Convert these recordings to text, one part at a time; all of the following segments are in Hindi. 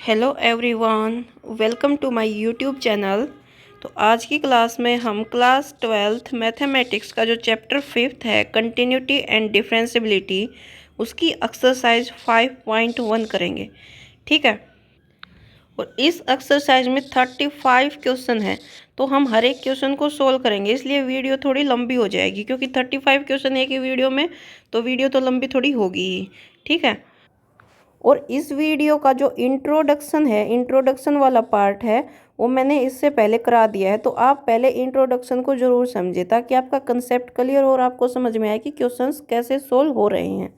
Hello everyone, welcome to my YouTube channel. तो आज की क्लास में हम क्लास 12th मैथमेटिक्स का जो चैप्टर 5th है कंटिन्यूटी एंड डिफरेंशियबिलिटी, उसकी एक्सरसाइज 5.1 करेंगे। ठीक है। और इस एक्सरसाइज में 35 क्वेश्चन है, तो हम हर एक क्वेश्चन को सोल्व करेंगे, इसलिए वीडियो थोड़ी लंबी हो जाएगी क्योंकि 35 क्वेश्चन एक ही वीडियो में, तो वीडियो तो लंबी थोड़ी होगी ही। ठीक है। और इस वीडियो का जो इंट्रोडक्शन है, इंट्रोडक्शन वाला पार्ट है, वो मैंने इससे पहले करा दिया है। तो आप पहले इंट्रोडक्शन को ज़रूर समझें ताकि आपका कंसेप्ट क्लियर हो और आपको समझ में आए कि क्वेश्चंस कैसे सोल्व हो रहे हैं।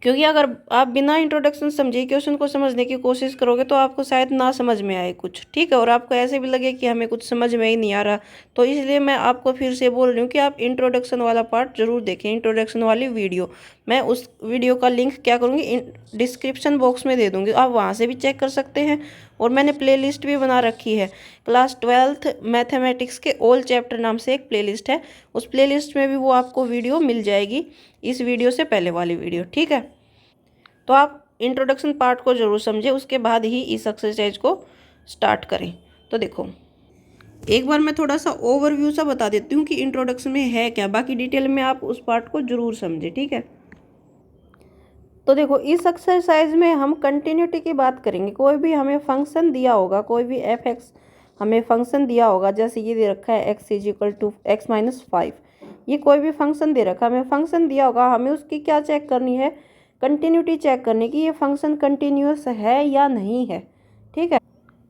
क्योंकि अगर आप बिना इंट्रोडक्शन समझे क्वेश्चन को समझने की कोशिश करोगे तो आपको शायद ना समझ में आए कुछ। ठीक है। और आपको ऐसे भी लगे कि हमें कुछ समझ में ही नहीं आ रहा, तो इसलिए मैं आपको फिर से बोल रही हूँ कि आप इंट्रोडक्शन वाला पार्ट जरूर देखें, इंट्रोडक्शन वाली वीडियो। मैं उस वीडियो का लिंक क्या करूँगी, डिस्क्रिप्शन बॉक्स में दे दूँगी, आप वहाँ से भी चेक कर सकते हैं। और मैंने प्ले लिस्ट भी बना रखी है, क्लास 12th मैथमेटिक्स के ऑल चैप्टर नाम से एक प्ले लिस्ट है, उस प्ले लिस्ट में भी वो आपको वीडियो मिल जाएगी, इस वीडियो से पहले वाली वीडियो। ठीक है। तो आप इंट्रोडक्शन पार्ट को ज़रूर समझें, उसके बाद ही इस एक्सरसाइज को स्टार्ट करें। तो देखो, एक बार मैं थोड़ा सा ओवरव्यू सा बता देती हूँ कि इंट्रोडक्शन में है क्या, बाकी डिटेल में आप उस पार्ट को ज़रूर समझें। ठीक है। तो देखो, इस एक्सरसाइज में हम कंटिन्यूटी की बात करेंगे। कोई भी हमें फंक्शन दिया होगा, कोई भी एफ एक्स हमें फंक्शन दिया होगा, जैसे ये दे रखा है X is equal to X minus 5, ये कोई भी फंक्शन दे रखा है, हमें फंक्शन दिया होगा, हमें उसकी क्या चेक करनी है, कंटिन्यूटी चेक करने की, ये फंक्शन कंटिन्यूअस है या नहीं है। ठीक है।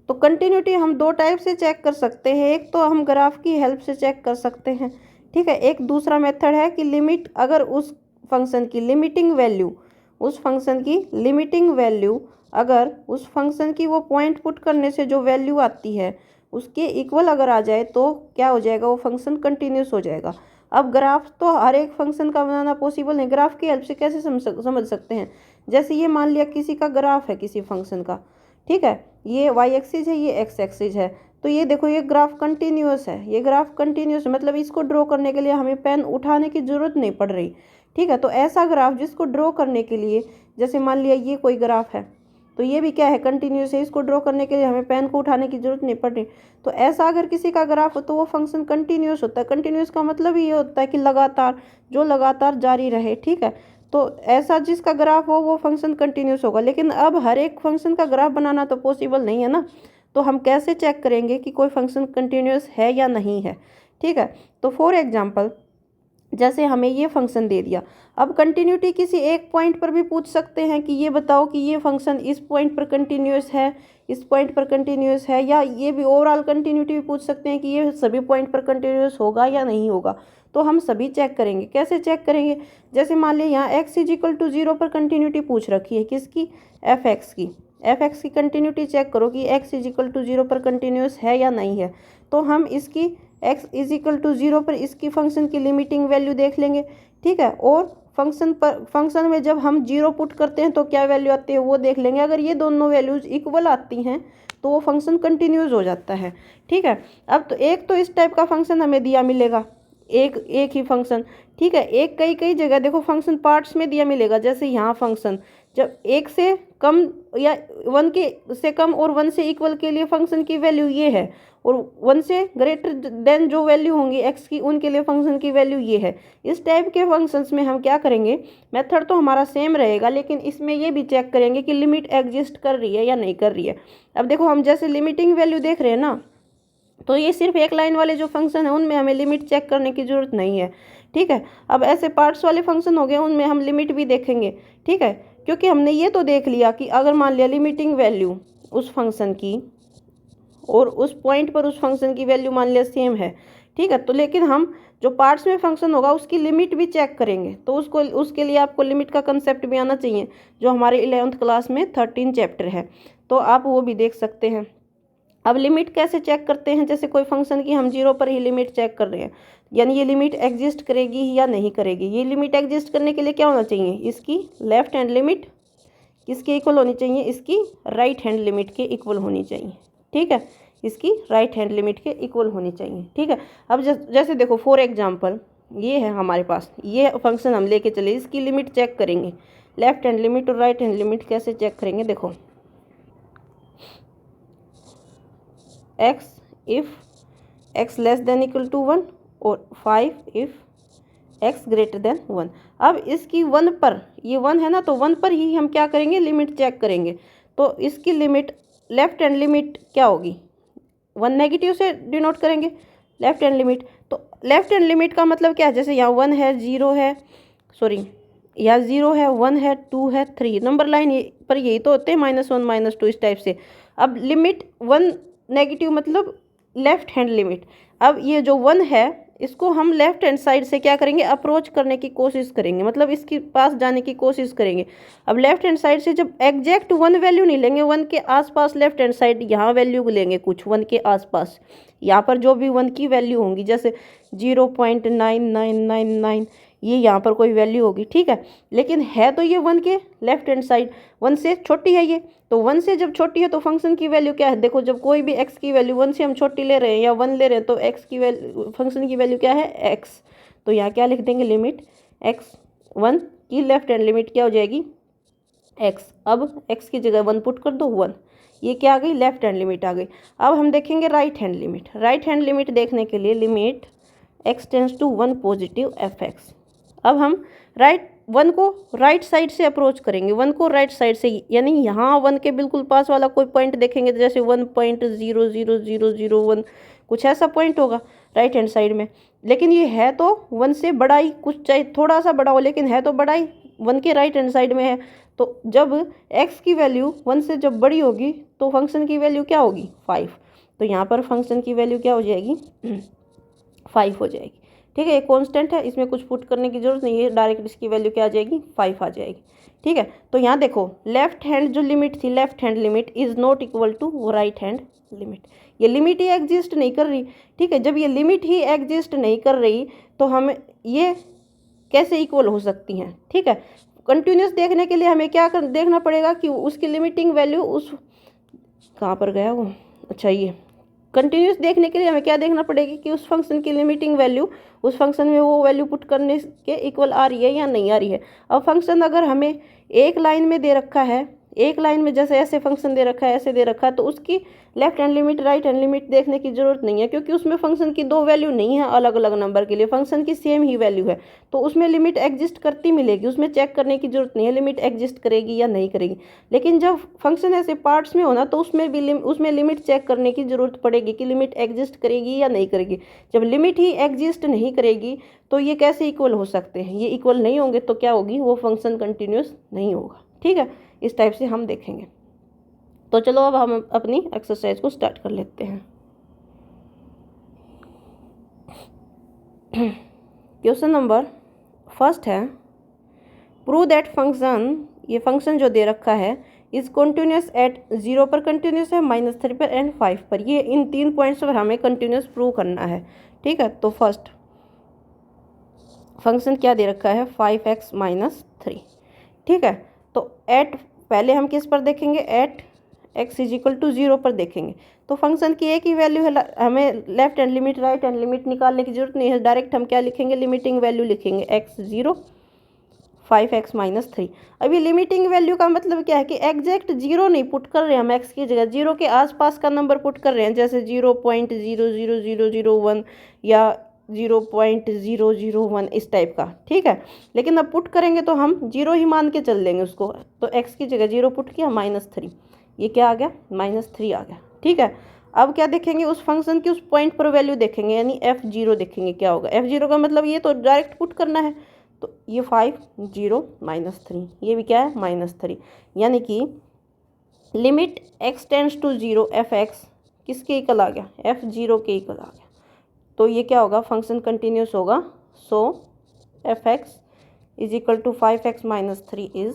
तो कंटिन्यूटी हम दो टाइप से चेक कर सकते हैं, एक तो हम ग्राफ की हेल्प से चेक कर सकते हैं। ठीक है। एक दूसरा मेथड है कि लिमिट, अगर उस फंक्शन की लिमिटिंग वैल्यू, उस फंक्शन की लिमिटिंग वैल्यू, अगर उस फंक्शन की वो पॉइंट पुट करने से जो वैल्यू आती है उसके इक्वल अगर आ जाए तो क्या हो जाएगा, वो फंक्शन कंटिन्यूस हो जाएगा। अब ग्राफ तो हर एक फंक्शन का बनाना पॉसिबल नहीं, ग्राफ की हेल्प से कैसे समझ सकते हैं। जैसे ये मान लिया किसी का ग्राफ है किसी फंक्शन का, ठीक है, ये वाई एक्सिस है, ये एक्स एक्सिस है, तो ये देखो ये ग्राफ कंटिन्यूस है, ये ग्राफ कंटिन्यूस मतलब इसको ड्रॉ करने के लिए हमें पेन उठाने की जरूरत नहीं पड़ रही। ठीक है। तो ऐसा ग्राफ जिसको ड्रॉ करने के लिए, जैसे मान लिया ये कोई ग्राफ है, तो ये भी क्या है, कंटिन्यूस है, इसको ड्रॉ करने के लिए हमें पेन को उठाने की जरूरत नहीं पड़ रही। तो ऐसा अगर किसी का ग्राफ हो तो वो फंक्शन कंटिन्यूस होता है। कंटिन्यूस का मतलब ये होता है कि लगातार, जो लगातार जारी रहे। ठीक है। तो ऐसा जिसका ग्राफ हो वो फंक्शन कंटिन्यूस होगा। लेकिन अब हर एक फंक्शन का ग्राफ बनाना तो पॉसिबल नहीं है ना, तो हम कैसे चेक करेंगे कि कोई फंक्शन कंटिन्यूस है या नहीं है। ठीक है। तो फॉर एग्जांपल, जैसे हमें ये फंक्शन दे दिया, अब कंटिन्यूटी किसी एक पॉइंट पर भी पूछ सकते हैं कि ये बताओ कि ये फंक्शन इस पॉइंट पर कंटिन्यूस है, इस पॉइंट पर कंटिन्यूस है, या ये भी ओवरऑल कंटिन्यूटी भी पूछ सकते हैं कि ये सभी पॉइंट पर कंटिन्यूस होगा या नहीं होगा। तो हम सभी चेक करेंगे। कैसे चेक करेंगे, जैसे मान लिया यहाँ एक्स इज इक्वल टू 0 पर कंटिन्यूटी पूछ रखी है, किसकी, एफ एक्स की। एफ एक्स की कंटिन्यूटी चेक करो कि एक्स इज इक्वल टू 0 पर कंटिन्यूस है या नहीं है। तो हम इसकी एक्स इज इक्वल टू 0 पर इसकी फंक्शन की लिमिटिंग वैल्यू देख लेंगे। ठीक है। और फंक्शन में जब हम 0 पुट करते हैं तो क्या वैल्यू आती है वो देख लेंगे। अगर ये दोनों वैल्यूज इक्वल आती हैं तो वो फंक्शन कंटिन्यूस हो जाता है। ठीक है। अब तो एक तो इस टाइप का फंक्शन हमें दिया मिलेगा, एक एक ही फंक्शन। ठीक है। एक कई कई जगह देखो फंक्शन पार्ट्स में दिया मिलेगा, जैसे यहाँ फंक्शन जब एक से कम या 1 के से कम और 1 से इक्वल के लिए फंक्शन की वैल्यू ये है, और 1 से ग्रेटर देन जो वैल्यू होंगी एक्स की उनके लिए फंक्शन की वैल्यू ये है। इस टाइप के फंक्शंस में हम क्या करेंगे, मेथड तो हमारा सेम रहेगा, लेकिन इसमें ये भी चेक करेंगे कि लिमिट एग्जिस्ट कर रही है या नहीं कर रही है। अब देखो, हम जैसे लिमिटिंग वैल्यू देख रहे हैं ना, तो ये सिर्फ एक लाइन वाले जो फंक्शन है उनमें हमें लिमिट चेक करने की जरूरत नहीं है। ठीक है। अब ऐसे पार्ट्स वाले फंक्शन हो गए, उनमें हम लिमिट भी देखेंगे। ठीक है। क्योंकि हमने ये तो देख लिया कि अगर मान लिया लिमिटिंग वैल्यू उस फंक्शन की और उस पॉइंट पर उस फंक्शन की वैल्यू मान लिया सेम है। ठीक है। तो लेकिन हम जो पार्ट्स में फंक्शन होगा उसकी लिमिट भी चेक करेंगे, तो उसके लिए आपको लिमिट का कंसेप्ट भी आना चाहिए, जो हमारे 11th क्लास में 13 चैप्टर है, तो आप वो भी देख सकते हैं। अब लिमिट कैसे चेक करते हैं, जैसे कोई फंक्शन की हम 0 पर ही लिमिट चेक कर रहे हैं, यानी ये लिमिट एग्जिस्ट करेगी या नहीं करेगी। ये लिमिट एग्जिस्ट करने के लिए क्या होना चाहिए, इसकी लेफ्ट हैंड लिमिट किसके इक्वल होनी चाहिए, इसकी राइट हैंड लिमिट के इक्वल होनी चाहिए। ठीक है। इसकी राइट हैंड लिमिट के इक्वल होनी चाहिए। ठीक है। अब जैसे देखो फॉर एग्जांपल, ये है हमारे पास, ये फंक्शन हम लेके चले, इसकी लिमिट चेक करेंगे, लेफ्ट हैंड लिमिट और राइट हैंड लिमिट कैसे चेक करेंगे। देखो x if x less than equal to 1 और 5 इफ़ x ग्रेटर देन 1। अब इसकी 1 पर, ये 1 है ना, तो 1 पर ही हम क्या करेंगे, लिमिट चेक करेंगे। तो इसकी लिमिट, लेफ्ट हैंड लिमिट क्या होगी, 1 नेगेटिव से डिनोट करेंगे लेफ्ट हैंड लिमिट। तो लेफ्ट हैंड लिमिट का मतलब क्या है, जैसे यहाँ 1 है, 0 है, सॉरी यहाँ 0 है, 1 है, 2 है, 3, नंबर लाइन पर यही तो होते हैं -1 -2 इस टाइप से। अब लिमिट 1 नेगेटिव मतलब लेफ्ट हैंड लिमिट। अब ये जो 1 है इसको हम लेफ्ट हैंड साइड से क्या करेंगे, अप्रोच करने की कोशिश करेंगे, मतलब इसके पास जाने की कोशिश करेंगे। अब लेफ्ट हैंड साइड से जब एग्जैक्ट 1 वैल्यू नहीं लेंगे, 1 के आसपास लेफ्ट हैंड साइड यहाँ वैल्यू लेंगे, कुछ 1 के आसपास, यहाँ पर जो भी 1 की वैल्यू होंगी, जैसे 0.9999 ये यहाँ पर कोई वैल्यू होगी, ठीक है। लेकिन है तो ये 1 के लेफ्ट हैंड साइड, 1 से छोटी है ये, तो 1 से जब छोटी है तो फंक्शन की वैल्यू क्या है, देखो जब कोई भी x की वैल्यू 1 से हम छोटी ले रहे हैं या 1 ले रहे हैं तो x की वैल्यू, फंक्शन की वैल्यू क्या है, x। तो यहाँ क्या लिख देंगे, लिमिट x, 1 की लेफ्ट हैंड लिमिट क्या हो जाएगी, x। अब x की जगह 1 पुट कर दो, 1, ये क्या आ गई, लेफ्ट हैंड लिमिट आ गई। अब हम देखेंगे right hand limit. Right hand limit देखने के लिए limit x tends to 1 positive fx। अब हम 1 को राइट साइड से अप्रोच करेंगे, 1 को राइट साइड से, यानी यहाँ 1 के बिल्कुल पास वाला कोई पॉइंट देखेंगे, जैसे 1.00001 कुछ ऐसा पॉइंट होगा राइट हैंड साइड में। लेकिन ये है तो 1 से बड़ा ही, कुछ चाहे थोड़ा सा बड़ा हो लेकिन है तो बड़ा ही, 1 के राइट हैंड साइड में है। तो जब x की वैल्यू 1 से जब बड़ी होगी तो फंक्शन की वैल्यू क्या होगी, 5। तो यहाँ पर फंक्शन की वैल्यू क्या हो जाएगी, 5 हो जाएगी, ठीक है। ये कांस्टेंट है, इसमें कुछ पुट करने की जरूरत नहीं है, डायरेक्ट इसकी वैल्यू क्या आ जाएगी, 5 आ जाएगी, ठीक है। तो यहाँ देखो लेफ्ट हैंड जो लिमिट थी, left hand limit is not equal to right hand limit, ये लिमिट ही एग्जिस्ट नहीं कर रही, ठीक है। जब ये लिमिट ही एग्जिस्ट नहीं कर रही तो हम ये कैसे इक्वल हो सकती हैं, ठीक है। कंटिन्यूस देखने के लिए हमें क्या देखना पड़ेगा कि उसकी लिमिटिंग वैल्यू उस, कहाँ पर गया वो, अच्छा ये कंटिन्यूस देखने के लिए हमें क्या देखना पड़ेगी कि उस फंक्शन की लिमिटिंग वैल्यू उस फंक्शन में वो वैल्यू पुट करने के इक्वल आ रही है या नहीं आ रही है। अब फंक्शन अगर हमें एक लाइन में दे रखा है, एक लाइन में जैसे ऐसे फंक्शन दे रखा है, ऐसे दे रखा है, तो उसकी left hand limit right hand limit देखने की जरूरत नहीं है, क्योंकि उसमें फंक्शन की 2 वैल्यू नहीं है अलग अलग नंबर के लिए, फंक्शन की सेम ही वैल्यू है, तो उसमें लिमिट एग्जिस्ट करती मिलेगी, उसमें चेक करने की जरूरत नहीं है लिमिट एग्जिस्ट करेगी या नहीं करेगी। लेकिन जब फंक्शन ऐसे पार्ट्स में होना तो उसमें भी उसमें लिमिट चेक करने की जरूरत पड़ेगी कि लिमिट एग्जिस्ट करेगी या नहीं करेगी। जब लिमिट ही एग्जिस्ट नहीं करेगी तो ये कैसे इक्वल हो सकते हैं, ये इक्वल नहीं होंगे तो क्या होगी, वो फंक्शन कंटिन्यूस नहीं होगा, ठीक है। इस टाइप से हम देखेंगे। तो चलो अब हम अपनी एक्सरसाइज को स्टार्ट कर लेते हैं। क्वेश्चन नंबर फर्स्ट है, प्रूव दैट फंक्शन, ये फंक्शन जो दे रखा है इज कंटिन्यूस एट 0 पर कंटिन्यूस है, -3 पर एंड 5 पर। ये इन 3 पॉइंट्स पर हमें कंटिन्यूस प्रूव करना है, ठीक है। तो फर्स्ट फंक्शन क्या दे रखा है, 5x - 3, ठीक है। तो एट, पहले हम किस पर देखेंगे, एट x = 0 पर देखेंगे। तो फंक्शन की एक ही वैल्यू है, हमें left hand limit right hand limit निकालने की जरूरत नहीं है, डायरेक्ट हम क्या लिखेंगे, लिमिटिंग वैल्यू लिखेंगे, x 0 5x - 3। अभी लिमिटिंग वैल्यू का मतलब क्या है कि एग्जैक्ट 0 नहीं पुट कर रहे हैं हम, x की जगह 0 के आसपास का नंबर पुट कर रहे हैं, जैसे 0.00001 या 0.001 इस टाइप का, ठीक है। लेकिन अब पुट करेंगे तो हम 0 ही मान के चल देंगे उसको, तो x की जगह 0 पुट किया, -3, ये क्या आ गया, -3 आ गया, ठीक है। अब क्या देखेंगे, उस फंक्शन की उस पॉइंट पर वैल्यू देखेंगे, यानी f0 देखेंगे क्या होगा। f0 का मतलब ये तो डायरेक्ट पुट करना है, तो ये 5 0 -3, ये भी क्या है, -3, यानी कि limit x tends to 0 f(x) किसके इक्वल आ गया, f0 के इक्वल आ गया। तो ये क्या होगा, फंक्शन कंटिन्यूस होगा। सो f(x) = 5x - 3 is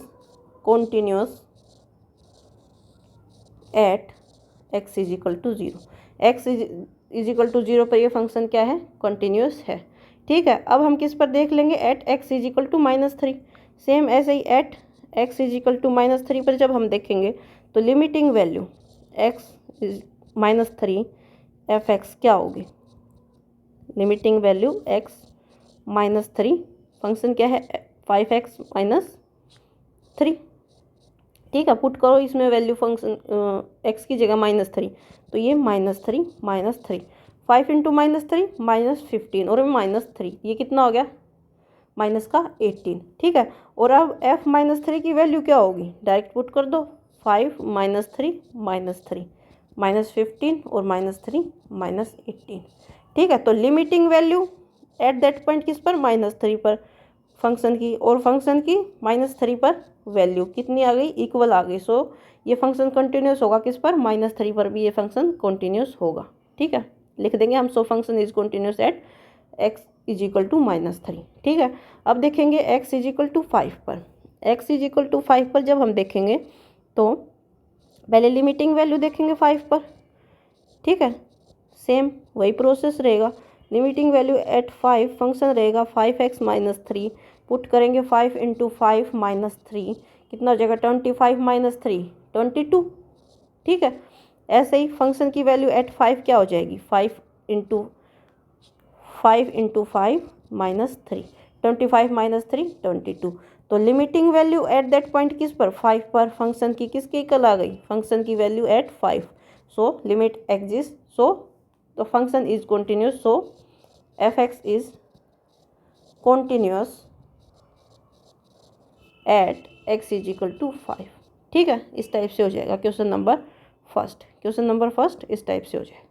continuous at x = 0। x = 0 पर ये फंक्शन क्या है, कंटिन्यूस है, ठीक है। अब हम किस पर देख लेंगे, एट x = -3। सेम ऐसे ही एट x = -3 पर जब हम देखेंगे तो लिमिटिंग वैल्यू x -3 f(x) क्या होगी, लिमिटिंग वैल्यू x -3, फंक्शन क्या है, 5x - 3, ठीक है, पुट करो इसमें वैल्यू फंक्शन एक्स की जगह -3, तो ये -3 -3, 5 इंटू -3 -15 और -3, ये कितना हो गया माइनस का 18। ठीक है, और अब f -3 की वैल्यू क्या होगी, डायरेक्ट पुट कर दो, 5 -3 -3 -15 और -3 -18। ठीक है, तो limiting value at that point किस पर, -3 पर फंक्शन की, और फंक्शन की -3 पर वैल्यू कितनी आ गई, इक्वल आ गई। सो ये फंक्शन कंटिन्यूस होगा किस पर, -3 पर भी ये फंक्शन कंटिन्यूस होगा। ठीक है, लिख देंगे हम, so function is continuous at x is equal to -3। ठीक है, अब देखेंगे x इज इक्वल टू 5 पर, x इज इक्वल टू 5 पर जब हम देखेंगे तो पहले लिमिटिंग वैल्यू देखेंगे 5 पर। ठीक है, सेम वही प्रोसेस रहेगा, लिमिटिंग वैल्यू एट 5 फंक्शन रहेगा 5x -3, पुट करेंगे 5 इंटू 5 -3, कितना हो जाएगा 25 -3 22। ठीक है, ऐसे ही फंक्शन की वैल्यू एट 5 क्या हो जाएगी, 5 इंटू 5 -3, 25 -3 22। तो limiting value at that point किस पर, 5 पर, फंक्शन की किसकी इक्वल आ गई, फंक्शन की value at 5। So limit exist, so the function is continuous, so fx is continuous at x is equal to 5। ठीक है, इस टाइप से हो जाएगा question number first, question number first इस टाइप से हो जाएगा।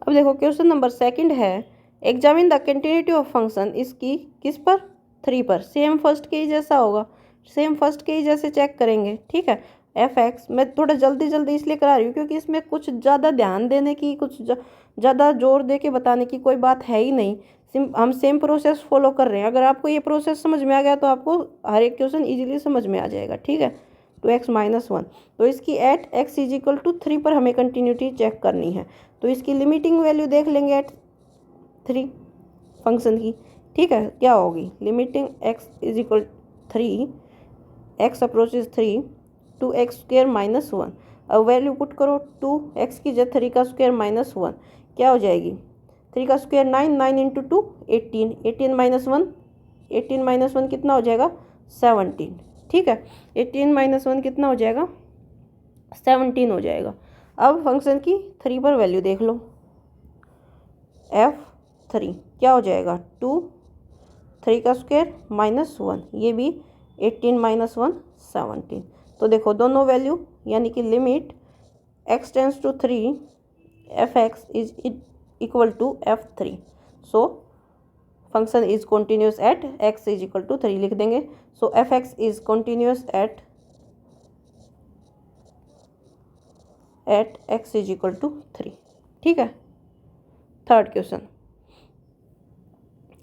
अब देखो क्वेश्चन नंबर सेकंड है, examine the continuity of function, इसकी किस पर, 3 पर, सेम फर्स्ट के ही जैसा होगा, सेम फर्स्ट के ही जैसे चेक करेंगे। ठीक है, एफ एक्स मैं थोड़ा जल्दी इसलिए करा रही हूँ क्योंकि इसमें कुछ ज़्यादा ध्यान देने की, कुछ ज़्यादा जोर दे के बताने की कोई बात है ही नहीं, हम सेम प्रोसेस फॉलो कर रहे हैं। अगर आपको ये प्रोसेस समझ में आ गया तो आपको हर एक क्वेश्चन इजीली समझ में आ जाएगा। ठीक है, 2x - 1, तो इसकी at x is equal to 3 पर हमें कंटिन्यूटी चेक करनी है, तो इसकी लिमिटिंग वैल्यू देख लेंगे एट 3 फंक्शन की। ठीक है, क्या होगी, limiting x is equal 3, x approaches 3 to x² -1। अब वैल्यू पुट करो, 2x की जगह 3 का स्क्वायर -1 क्या हो जाएगी, 3 का स्क्वायर 9, 9 इंटू 2 18, 18 - 1 कितना हो जाएगा 17। ठीक है, 18 - 1 कितना हो जाएगा 17 हो जाएगा। अब फंक्शन की 3 पर वैल्यू देख लो, f3 क्या हो जाएगा 2, 3 का स्क्वायर -1, ये भी 18 - 1 17। तो देखो दोनों वैल्यू यानी कि limit x tends to 3 f(x) is equal to f3। So function is continuous at x is equal to 3 लिख देंगे। So f(x) is continuous at x is equal to 3। ठीक है, third question,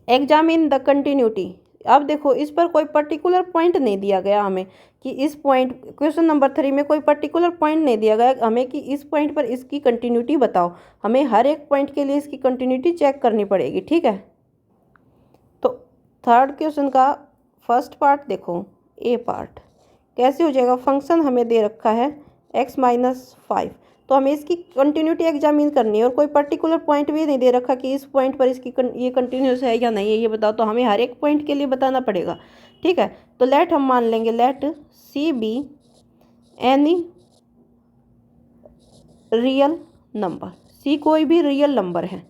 examine the continuity. अब देखो इस पर कोई पर्टिकुलर पॉइंट नहीं दिया गया हमें कि इस पॉइंट, क्वेश्चन नंबर 3 में कोई पर्टिकुलर पॉइंट नहीं दिया गया हमें कि इस पॉइंट पर इसकी कंटिन्यूटी बताओ, हमें हर एक पॉइंट के लिए इसकी कंटिन्यूटी चेक करनी पड़ेगी। ठीक है, तो थर्ड क्वेश्चन का फर्स्ट पार्ट देखो, ए पार्ट कैसे हो जाएगा, फंक्शन हमें दे रखा है x - 5, तो हमें इसकी कंटिन्यूटी एग्जामिन करनी है और कोई पर्टिकुलर पॉइंट भी नहीं दे रखा कि इस पॉइंट पर इसकी ये कंटिन्यूस है या नहीं है ये बताओ, तो हमें हर एक पॉइंट के लिए बताना पड़ेगा। ठीक है, तो लेट हम मान लेंगे, let c be any real number, c कोई भी रियल नंबर है।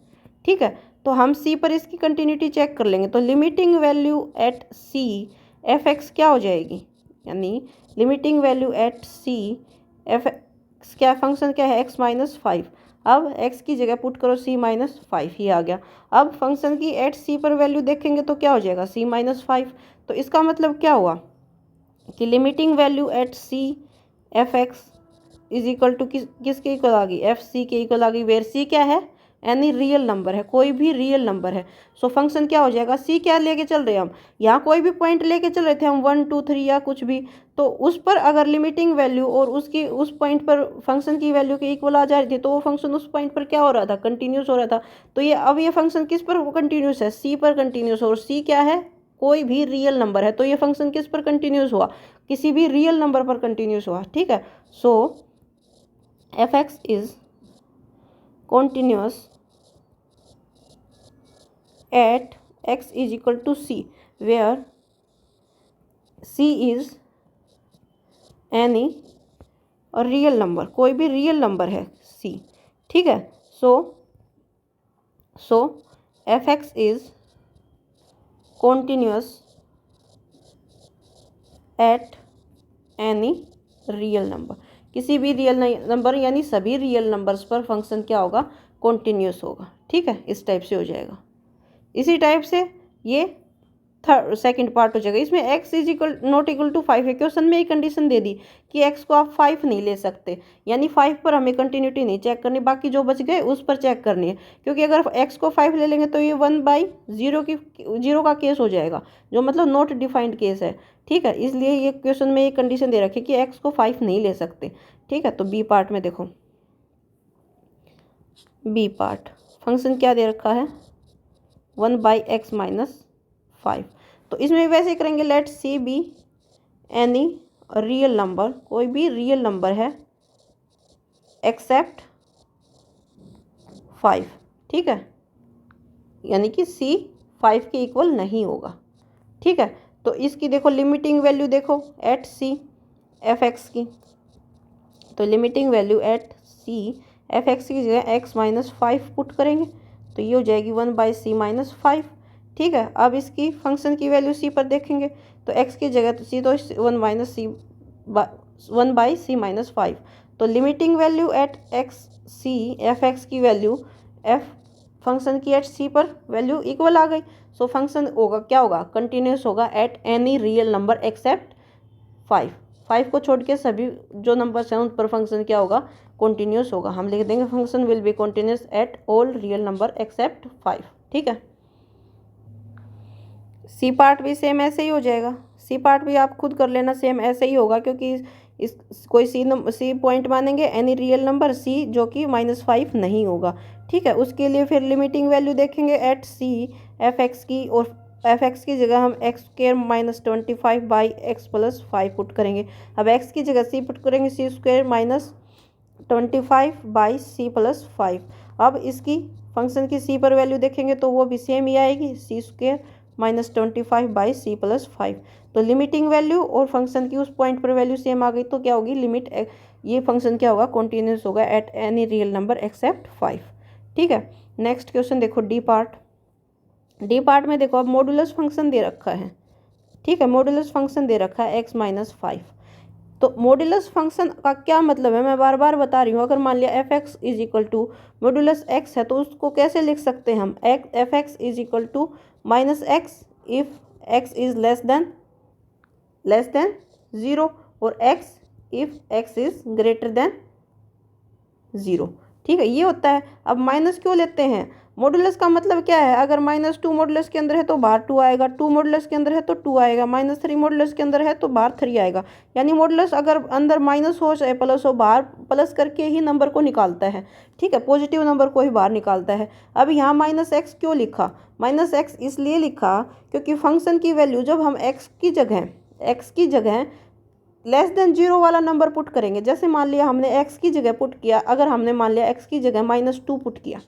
ठीक है, तो हम सी पर इसकी कंटिन्यूटी चेक कर लेंगे, तो limiting value at c f x क्या हो जाएगी, यानी limiting value at c f क्या फंक्शन क्या है x - 5। अब x की जगह पुट करो c - 5, ही आ गया। अब फंक्शन की एट c पर वैल्यू देखेंगे तो क्या हो जाएगा c - 5। तो इसका मतलब क्या हुआ कि limiting value at c f x is equal to किसके इक्वल आ गई, एफ सी के इक्वल आ गई, वेयर सी क्या है, एनी रियल नंबर है, कोई भी रियल नंबर है। सो फंक्शन क्या हो जाएगा, सी क्या लेके चल रहे हैं हम, यहाँ कोई भी पॉइंट लेके चल रहे थे हम 1 2 3 या कुछ भी, तो उस पर अगर लिमिटिंग वैल्यू और उसकी उस पॉइंट पर फंक्शन की वैल्यू के इक्वल आ जा रही थी तो वो फंक्शन उस पॉइंट पर क्या हो रहा था, कंटिन्यूस हो रहा था। तो ये अब ये फंक्शन किस पर कंटिन्यूस है, सी पर कंटिन्यूस, और सी क्या है, कोई भी रियल नंबर है, तो ये फंक्शन किस पर कंटिन्यूस हुआ, किसी भी रियल नंबर पर कंटिन्यूस हुआ। ठीक है, so f x is continuous at x is equal to c, where c is any और रियल नंबर, कोई भी रियल नंबर है सी, ठीक है। So f x is continuous at any real number, किसी भी रियल नंबर यानी सभी रियल नंबर्स पर फंक्शन क्या होगा, कॉन्टिन्यूअस होगा, ठीक है। इस टाइप से हो जाएगा। इसी टाइप से ये सेकंड पार्ट हो जाएगा। इसमें x is equal not equal to 5 है। क्वेश्चन में एक कंडीशन दे दी कि x को आप 5 नहीं ले सकते, यानी 5 पर हमें कंटिन्यूटी नहीं चेक करनी, बाकी जो बच गए उस पर चेक करनी है। क्योंकि अगर x को 5 ले लेंगे तो ये 1/0 का केस हो जाएगा, जो मतलब नॉट डिफाइंड केस है, ठीक है। इसलिए ये क्वेश्चन में एक कंडीशन दे रखी है कि x को 5 नहीं ले सकते, ठीक है। तो बी पार्ट में देखो, बी पार्ट फंक्शन क्या दे रखा है, 1/x-5। तो इसमें वैसे करेंगे, let c be any real number, कोई भी रियल नंबर है एक्सेप्ट 5, ठीक है। यानी कि सी 5 के इक्वल नहीं होगा, ठीक है। तो इसकी देखो लिमिटिंग वैल्यू देखो एट सी एफ एक्स की, तो limiting value at c f x की जगह x-5 पुट करेंगे तो ये हो जाएगी 1/c-5, ठीक है। अब इसकी फंक्शन की वैल्यू सी पर देखेंगे तो x की जगह तो सी, तो 1/c-5, तो limiting value at x c f x की वैल्यू एफ फंक्शन की एट सी पर वैल्यू इक्वल आ गई। सो फंक्शन होगा क्या होगा, कंटिन्यूस होगा eight any real number except 5 को छोड़ के सभी जो नंबर्स हैं उन पर फंक्शन क्या होगा, कॉन्टिन्यूस होगा। हम लिख देंगे function will be continuous at all real number except 5, ठीक है। सी पार्ट भी सेम ऐसे ही हो जाएगा, सी पार्ट भी आप खुद कर लेना, सेम ऐसे ही होगा, क्योंकि इस कोई सी पॉइंट मानेंगे एनी रियल नंबर सी जो कि -5 नहीं होगा, ठीक है। उसके लिए फिर लिमिटिंग वैल्यू देखेंगे एट सी एफ एक्स की, और एफ एक्स की जगह हम x² -25/x+5 पुट करेंगे। अब x की जगह c पुट करेंगे, c² -25/c+5। अब इसकी फंक्शन की c पर वैल्यू देखेंगे तो वो भी सेम ही आएगी, c² -25/c+5। तो लिमिटिंग वैल्यू और फंक्शन की उस पॉइंट पर वैल्यू सेम आ गई तो क्या होगी, लिमिट ये फंक्शन क्या होगा, कॉन्टिन्यूस होगा eight any real number except 5, ठीक है। नेक्स्ट क्वेश्चन देखो डी पार्ट। डी पार्ट में देखो अब मॉडुलस फंक्शन दे रखा है, ठीक है। मॉडुलस फंक्शन दे रखा है x-5। तो मॉडुलस फंक्शन का क्या मतलब है, मैं बार बार बता रही हूँ। अगर मान लिया f x is equal to modulus x है तो उसको कैसे लिख सकते हैं हम, f x is equal to -x if x is less than 0 और x if x is greater than 0, ठीक है। ये होता है। अब माइनस क्यों लेते हैं, मॉडुलस का मतलब क्या है, अगर -2 मॉडुलस के अंदर है तो बाहर 2 आएगा, 2 मॉडुलस के अंदर है तो 2 आएगा, -3 मॉडुलस के अंदर है तो बाहर 3 आएगा। यानी मॉडुलस अगर अंदर माइनस हो चाहे प्लस हो, बाहर प्लस करके ही नंबर को निकालता है, ठीक है, पॉजिटिव नंबर को ही बाहर निकालता है। अब यहाँ -x क्यों लिखा, -x इसलिए लिखा क्योंकि फंक्शन की वैल्यू जब हम x की जगह लेस देन 0 वाला नंबर पुट करेंगे, जैसे मान लिया हमने x की जगह पुट किया, अगर हमने मान लिया x की जगह -2 पुट किया,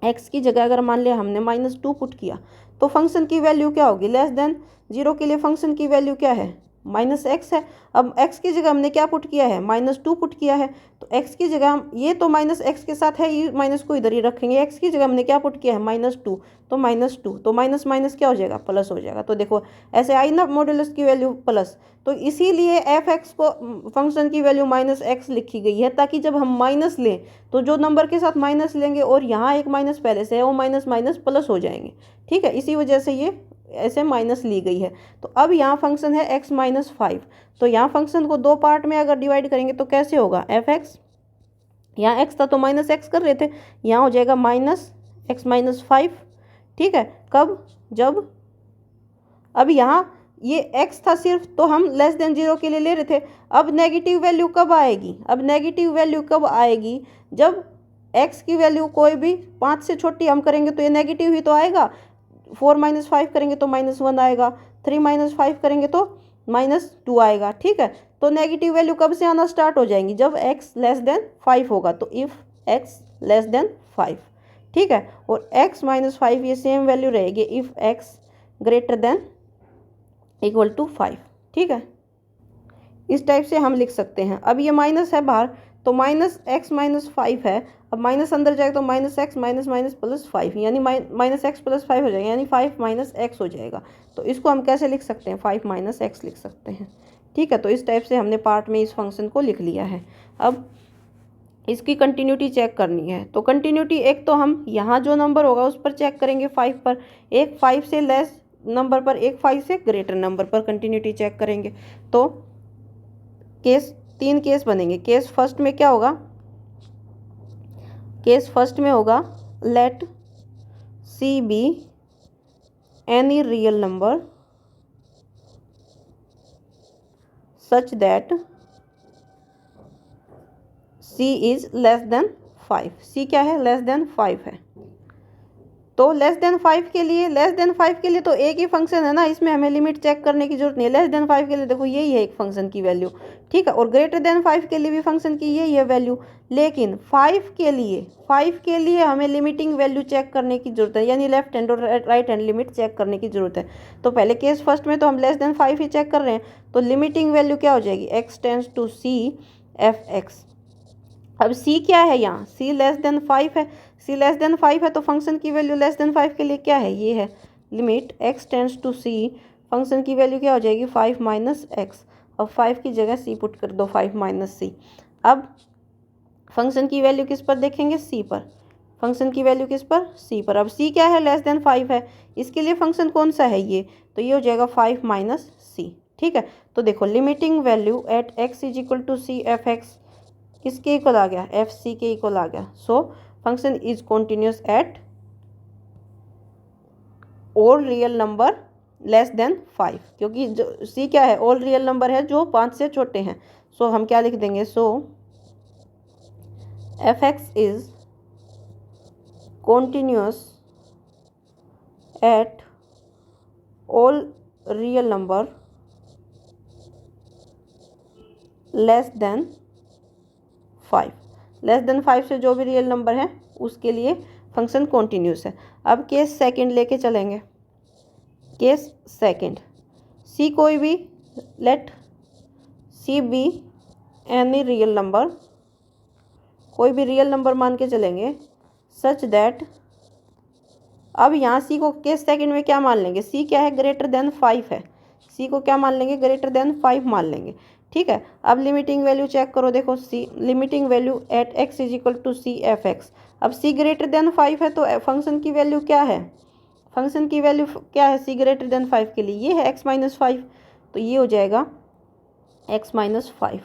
x की जगह अगर मान लिया हमने -2 पुट किया तो फंक्शन की वैल्यू क्या होगी, लेस देन 0 के लिए फंक्शन की वैल्यू क्या है, -x है। अब x की जगह हमने क्या पुट किया है, -2 पुट किया है, तो x की जगह हम ये तो -x के साथ है, ये माइनस को इधर ही रखेंगे, x की जगह हमने क्या पुट किया है, -2, तो -2 तो माइनस माइनस क्या हो जाएगा, प्लस हो जाएगा। तो देखो ऐसे आई ना मॉडुलस की वैल्यू प्लस, तो इसीलिए एफ एक्स को फंक्शन की वैल्यू -x लिखी गई है, ताकि जब हम माइनस लें तो जो नंबर के साथ माइनस लेंगे और यहाँ एक माइनस पहले से है वो माइनस माइनस प्लस हो जाएंगे, ठीक है। इसी वजह से ये ऐसे माइनस ली गई है। तो अब यहाँ फंक्शन है x-5, तो यहाँ फंक्शन को दो पार्ट में अगर डिवाइड करेंगे तो कैसे होगा, एफ एक्स, यहाँ x था तो -x कर रहे थे, यहाँ हो जाएगा -x-5, ठीक है। कब, जब अब यहाँ ये x था सिर्फ तो हम लेस देन 0 के लिए ले रहे थे। अब नेगेटिव वैल्यू कब आएगी, जब x की वैल्यू कोई भी 5 से छोटी हम करेंगे तो ये नेगेटिव ही तो आएगा। 4 - 5 करेंगे तो -1 आएगा, 3 - 5 करेंगे तो -2 आएगा, ठीक है। तो नेगेटिव वैल्यू कब से आना स्टार्ट हो जाएंगी, जब x लेस देन 5 होगा, तो इफ़ x लेस देन 5, ठीक है। और x-5 ये सेम वैल्यू रहेगी if x greater than equal to 5, ठीक है। इस टाइप से हम लिख सकते हैं। अब ये माइनस है बाहर, तो माइनस एक्स माइनस 5 है। अब माइनस अंदर जाएगा तो minus x minus minus plus 5, यानी माइनस एक्स प्लस 5 हो जाएगा, यानी 5 माइनस एक्स हो जाएगा। तो इसको हम कैसे लिख सकते हैं, 5 माइनस एक्स लिख सकते हैं। ठीक है, तो इस टाइप से हमने पार्ट में इस फंक्शन को लिख लिया है। अब इसकी कंटिन्यूटी चेक करनी है, तो कंटिन्यूटी एक तो हम यहाँ जो नंबर होगा उस पर चेक करेंगे 5 पर, एक 5 से लेस नंबर पर, एक 5 से ग्रेटर नंबर पर कंटिन्यूटी चेक करेंगे। तो केस 3 केस बनेंगे। केस फर्स्ट में क्या होगा, केस फर्स्ट में होगा late c be any real number such that C is less than 5। सी क्या है, लेस देन 5 है। तो लेस देन 5 के लिए, लेस देन 5 के लिए तो एक ही फंक्शन है ना, इसमें हमें लिमिट चेक करने की जरूरत नहीं है। लेस देन 5 के लिए देखो यही है एक फंक्शन की वैल्यू, ठीक है, और ग्रेटर देन 5 के लिए भी फंक्शन की यही है वैल्यू। लेकिन 5 के लिए हमें लिमिटिंग वैल्यू चेक करने की जरूरत है, यानी लेफ्ट हैंड और राइट हैंड लिमिट चेक करने की जरूरत है। तो पहले केस फर्स्ट में तो हम लेस देन 5 ही चेक कर रहे हैं, तो लिमिटिंग वैल्यू क्या हो जाएगी, x tends to c f x. अब c क्या है यहाँ, c लेस देन 5 है, c लेस देन 5 है तो फंक्शन की वैल्यू लेस देन 5 के लिए क्या है, ये है limit x tends to c। Function की वैल्यू क्या हो जाएगी, 5 माइनस एक्स। अब 5 की जगह c पुट कर दो, 5 माइनस c। अब फंक्शन की वैल्यू किस पर देखेंगे, c पर। फंक्शन की वैल्यू किस पर, c पर। अब c क्या है, लेस देन 5 है, इसके लिए फंक्शन कौन सा है ये, तो ये हो जाएगा 5 माइनस c। ठीक है, तो देखो limiting value at x is equal to c f x किसके इक्वल आ गया, एफ सी के इक्वल आ गया। So function is continuous at all real number less than 5, क्योंकि जो सी क्या है, ऑल रियल नंबर है जो 5 से छोटे हैं। सो हम क्या लिख देंगे, so f x is continuous at all real number less than 5। Less than 5 से जो भी रियल नंबर है उसके लिए फंक्शन कॉन्टिन्यूस है। अब केस सेकंड लेके चलेंगे। केस सेकंड, सी कोई भी, let c be any real number, कोई भी रियल नंबर मान के चलेंगे, सच दैट। अब यहाँ सी को केस सेकंड में क्या मान लेंगे, सी क्या है, ग्रेटर देन 5 है, सी को क्या मान लेंगे, ग्रेटर देन 5 मान लेंगे। ठीक है, अब लिमिटिंग वैल्यू चेक करो, देखो c limiting value at x is equal to c f x. अब सी ग्रेटर देन 5 है तो फंक्शन की वैल्यू क्या है, फंक्शन की वैल्यू क्या है, सी ग्रेटर देन 5 के लिए ये है एक्स माइनस 5, तो ये हो जाएगा एक्स माइनस 5।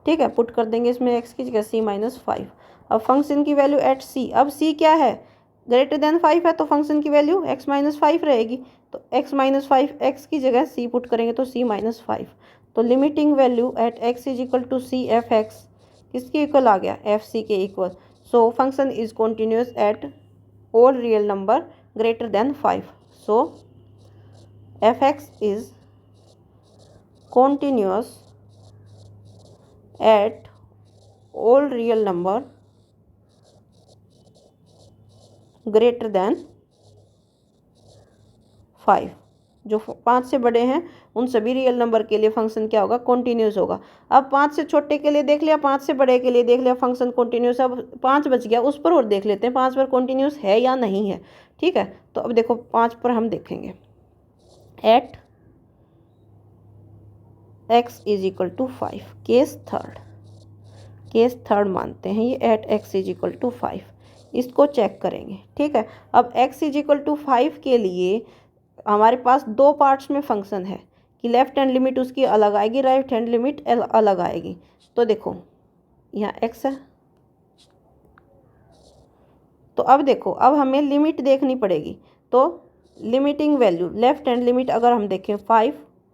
ठीक है, पुट कर देंगे इसमें एक्स की जगह सी माइनस 5। अब फंक्शन की वैल्यू एट सी, अब सी क्या है, ग्रेटर देन 5 है तो फंक्शन की वैल्यू एक्स माइनस 5 रहेगी, तो एक्स माइनस 5 एक्स की जगह सी पुट करेंगे तो सी माइनस 5। तो limiting value at x is equal to c f x किसके इक्वल आ गया, एफ सी के equal. So function is continuous at all real number greater than 5। So f x is continuous at all real number greater than 5। जो 5 से बड़े हैं उन सभी रियल नंबर के लिए फंक्शन क्या होगा, कॉन्टिन्यूस होगा। अब 5 से छोटे के लिए देख लिया, 5 से बड़े के लिए देख लिया फंक्शन कॉन्टिन्यूस। अब 5 बच गया, उस पर और देख लेते हैं 5 पर कॉन्टिन्यूस है या नहीं है। ठीक है, तो अब देखो 5 पर हम देखेंगे, at x is equal to 5, case third मानते हैं ये, at x is equal to 5, इसको चेक करेंगे। ठीक है, अब x इज इक्वल टू 5 के लिए हमारे पास दो पार्ट्स में फंक्शन है कि लेफ्ट हैंड लिमिट उसकी अलग आएगी, राइट हैंड लिमिट अलग आएगी। तो देखो यहाँ x है, तो अब देखो अब हमें लिमिट देखनी पड़ेगी। तो limiting value left hand limit अगर हम देखें 5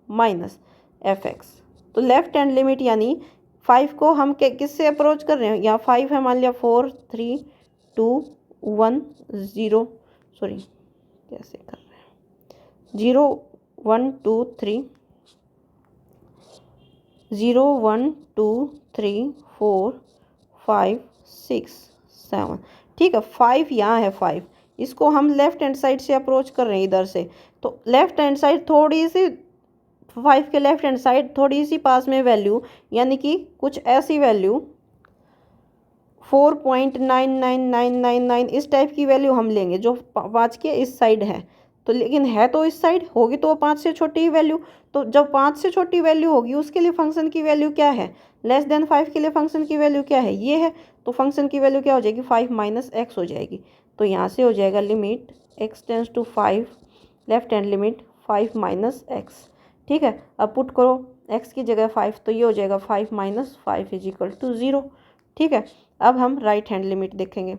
माइनस एफ एक्स, तो लेफ्ट हैंड लिमिट यानी 5 को हम किससे अप्रोच कर रहे हैं, यहाँ 5 है, मान लिया 4 3 2 1 0, सॉरी कैसे कर रहे हैं, 0 1 2 3 0 1 2 3 4 5 6 7। ठीक है, 5 यहाँ है, 5 इसको हम लेफ्ट हैंड साइड से अप्रोच कर रहे हैं इधर से, तो लेफ्ट हैंड साइड थोड़ी सी 5 के लेफ्ट हैंड साइड थोड़ी सी पास में वैल्यू, यानी कि कुछ ऐसी वैल्यू 4.99999 इस टाइप की वैल्यू हम लेंगे जो 5 के इस साइड है। तो लेकिन है तो इस साइड होगी तो वो 5 से छोटी ही वैल्यू, तो जब 5 से छोटी वैल्यू होगी उसके लिए फंक्शन की वैल्यू क्या है, लेस देन 5 के लिए फंक्शन की वैल्यू क्या है, ये है। तो फंक्शन की वैल्यू क्या हो जाएगी, 5 माइनस एक्स हो जाएगी। तो यहाँ से हो जाएगा limit x tends to 5, left hand limit 5 minus x. ठीक है, अब पुट करो x की जगह 5, तो ये हो जाएगा 5 माइनस 5 इज इक्वल टू 0। ठीक है, अब हम राइट हैंड लिमिट देखेंगे,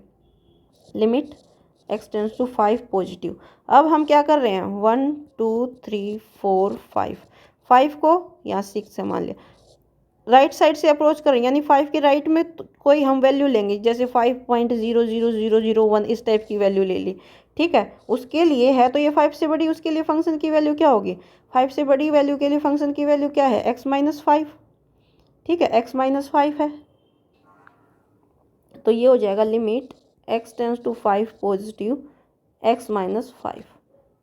limit x tends to 5 positive. अब हम क्या कर रहे हैं, 1 2 3 4 5, 5 को यहाँ 6 से मान लिया, राइट साइड से अप्रोच करें, यानी 5 के राइट में कोई हम वैल्यू लेंगे, जैसे 5.00001 इस टाइप की वैल्यू ले ली। ठीक है, उसके लिए है तो ये 5 से बड़ी, उसके लिए फंक्शन की वैल्यू क्या होगी, 5 से बड़ी वैल्यू के लिए फंक्शन की वैल्यू क्या है, x माइनस 5। ठीक है, x माइनस 5 है, तो ये हो जाएगा limit x tends to 5 positive x minus 5।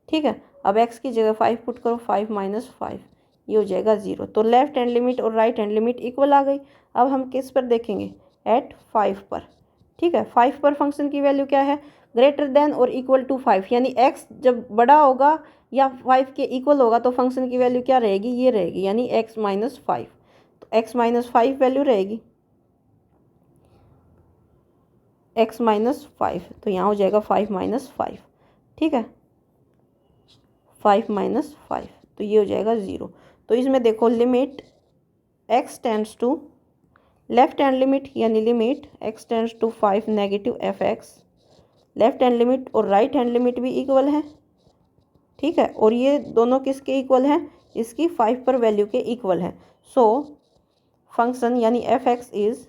ठीक है, अब x की जगह 5 पुट करो, 5 माइनस 5, ये हो जाएगा 0। तो लेफ्ट हैंड लिमिट और राइट हैंड लिमिट इक्वल आ गई। अब हम किस पर देखेंगे, एट 5 पर। ठीक है, 5 पर फंक्शन की वैल्यू क्या है, ग्रेटर देन और इक्वल टू 5, यानी x जब बड़ा होगा या 5 के इक्वल होगा तो फंक्शन की वैल्यू क्या रहेगी, ये रहेगी, यानी x माइनस 5। तो x माइनस 5 वैल्यू रहेगी, x माइनस 5, तो यहाँ हो जाएगा 5 माइनस 5। ठीक है, 5 माइनस 5, तो ये हो जाएगा 0। तो इसमें देखो limit x tends to left hand limit, यानी limit x tends to 5 negative fx, left hand limit और राइट हैंड लिमिट भी इक्वल है। ठीक है, और ये दोनों किसके इक्वल हैं, इसकी 5 पर वैल्यू के इक्वल है। सो फंक्शन यानी fx is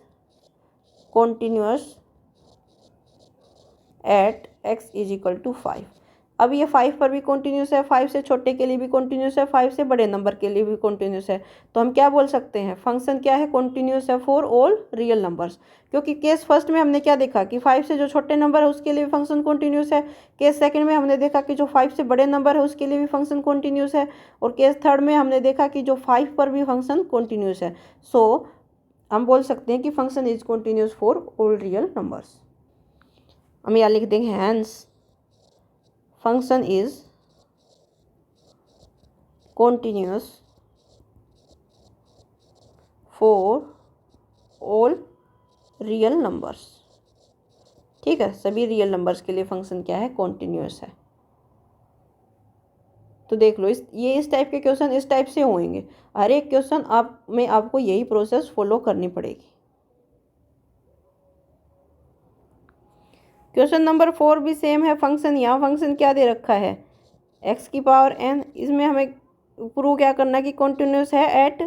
continuous at x is equal to 5। अब ये 5 पर भी कॉन्टिन्यूस है, 5 से छोटे के लिए भी कॉन्टिन्यूस है, 5 से बड़े नंबर के लिए भी कॉन्टिन्यूस है। तो हम क्या बोल सकते हैं, फंक्शन क्या है, कॉन्टिन्यूस है फॉर ऑल रियल नंबर्स। क्योंकि केस फर्स्ट में हमने क्या देखा कि 5 से जो छोटे नंबर है उसके लिए भी फंक्शन कॉन्टिन्यूस है। केस सेकंड में हमने देखा कि जो 5 से बड़े नंबर है उसके लिए भी फंक्शन कॉन्टिन्यूस है। और केस थर्ड में हमने देखा कि जो 5 पर भी फंक्शन कॉन्टिन्यूस है। सो हम बोल सकते हैं कि function is continuous for all real numbers. हम यहाँ लिख देंगे hence function is continuous for all real numbers. ठीक है, सभी रियल नंबर्स के लिए फंक्शन क्या है, कॉन्टिन्यूस है। तो देख लो, इस टाइप के क्वेश्चन इस टाइप से होंगे, हर एक क्वेश्चन में आपको यही प्रोसेस फॉलो करनी पड़ेगी। क्वेश्चन नंबर 4 भी सेम है, फंक्शन, यहाँ फंक्शन क्या दे रखा है, x की पावर n। इसमें हमें प्रूव क्या करना है कि कॉन्टिन्यूस है at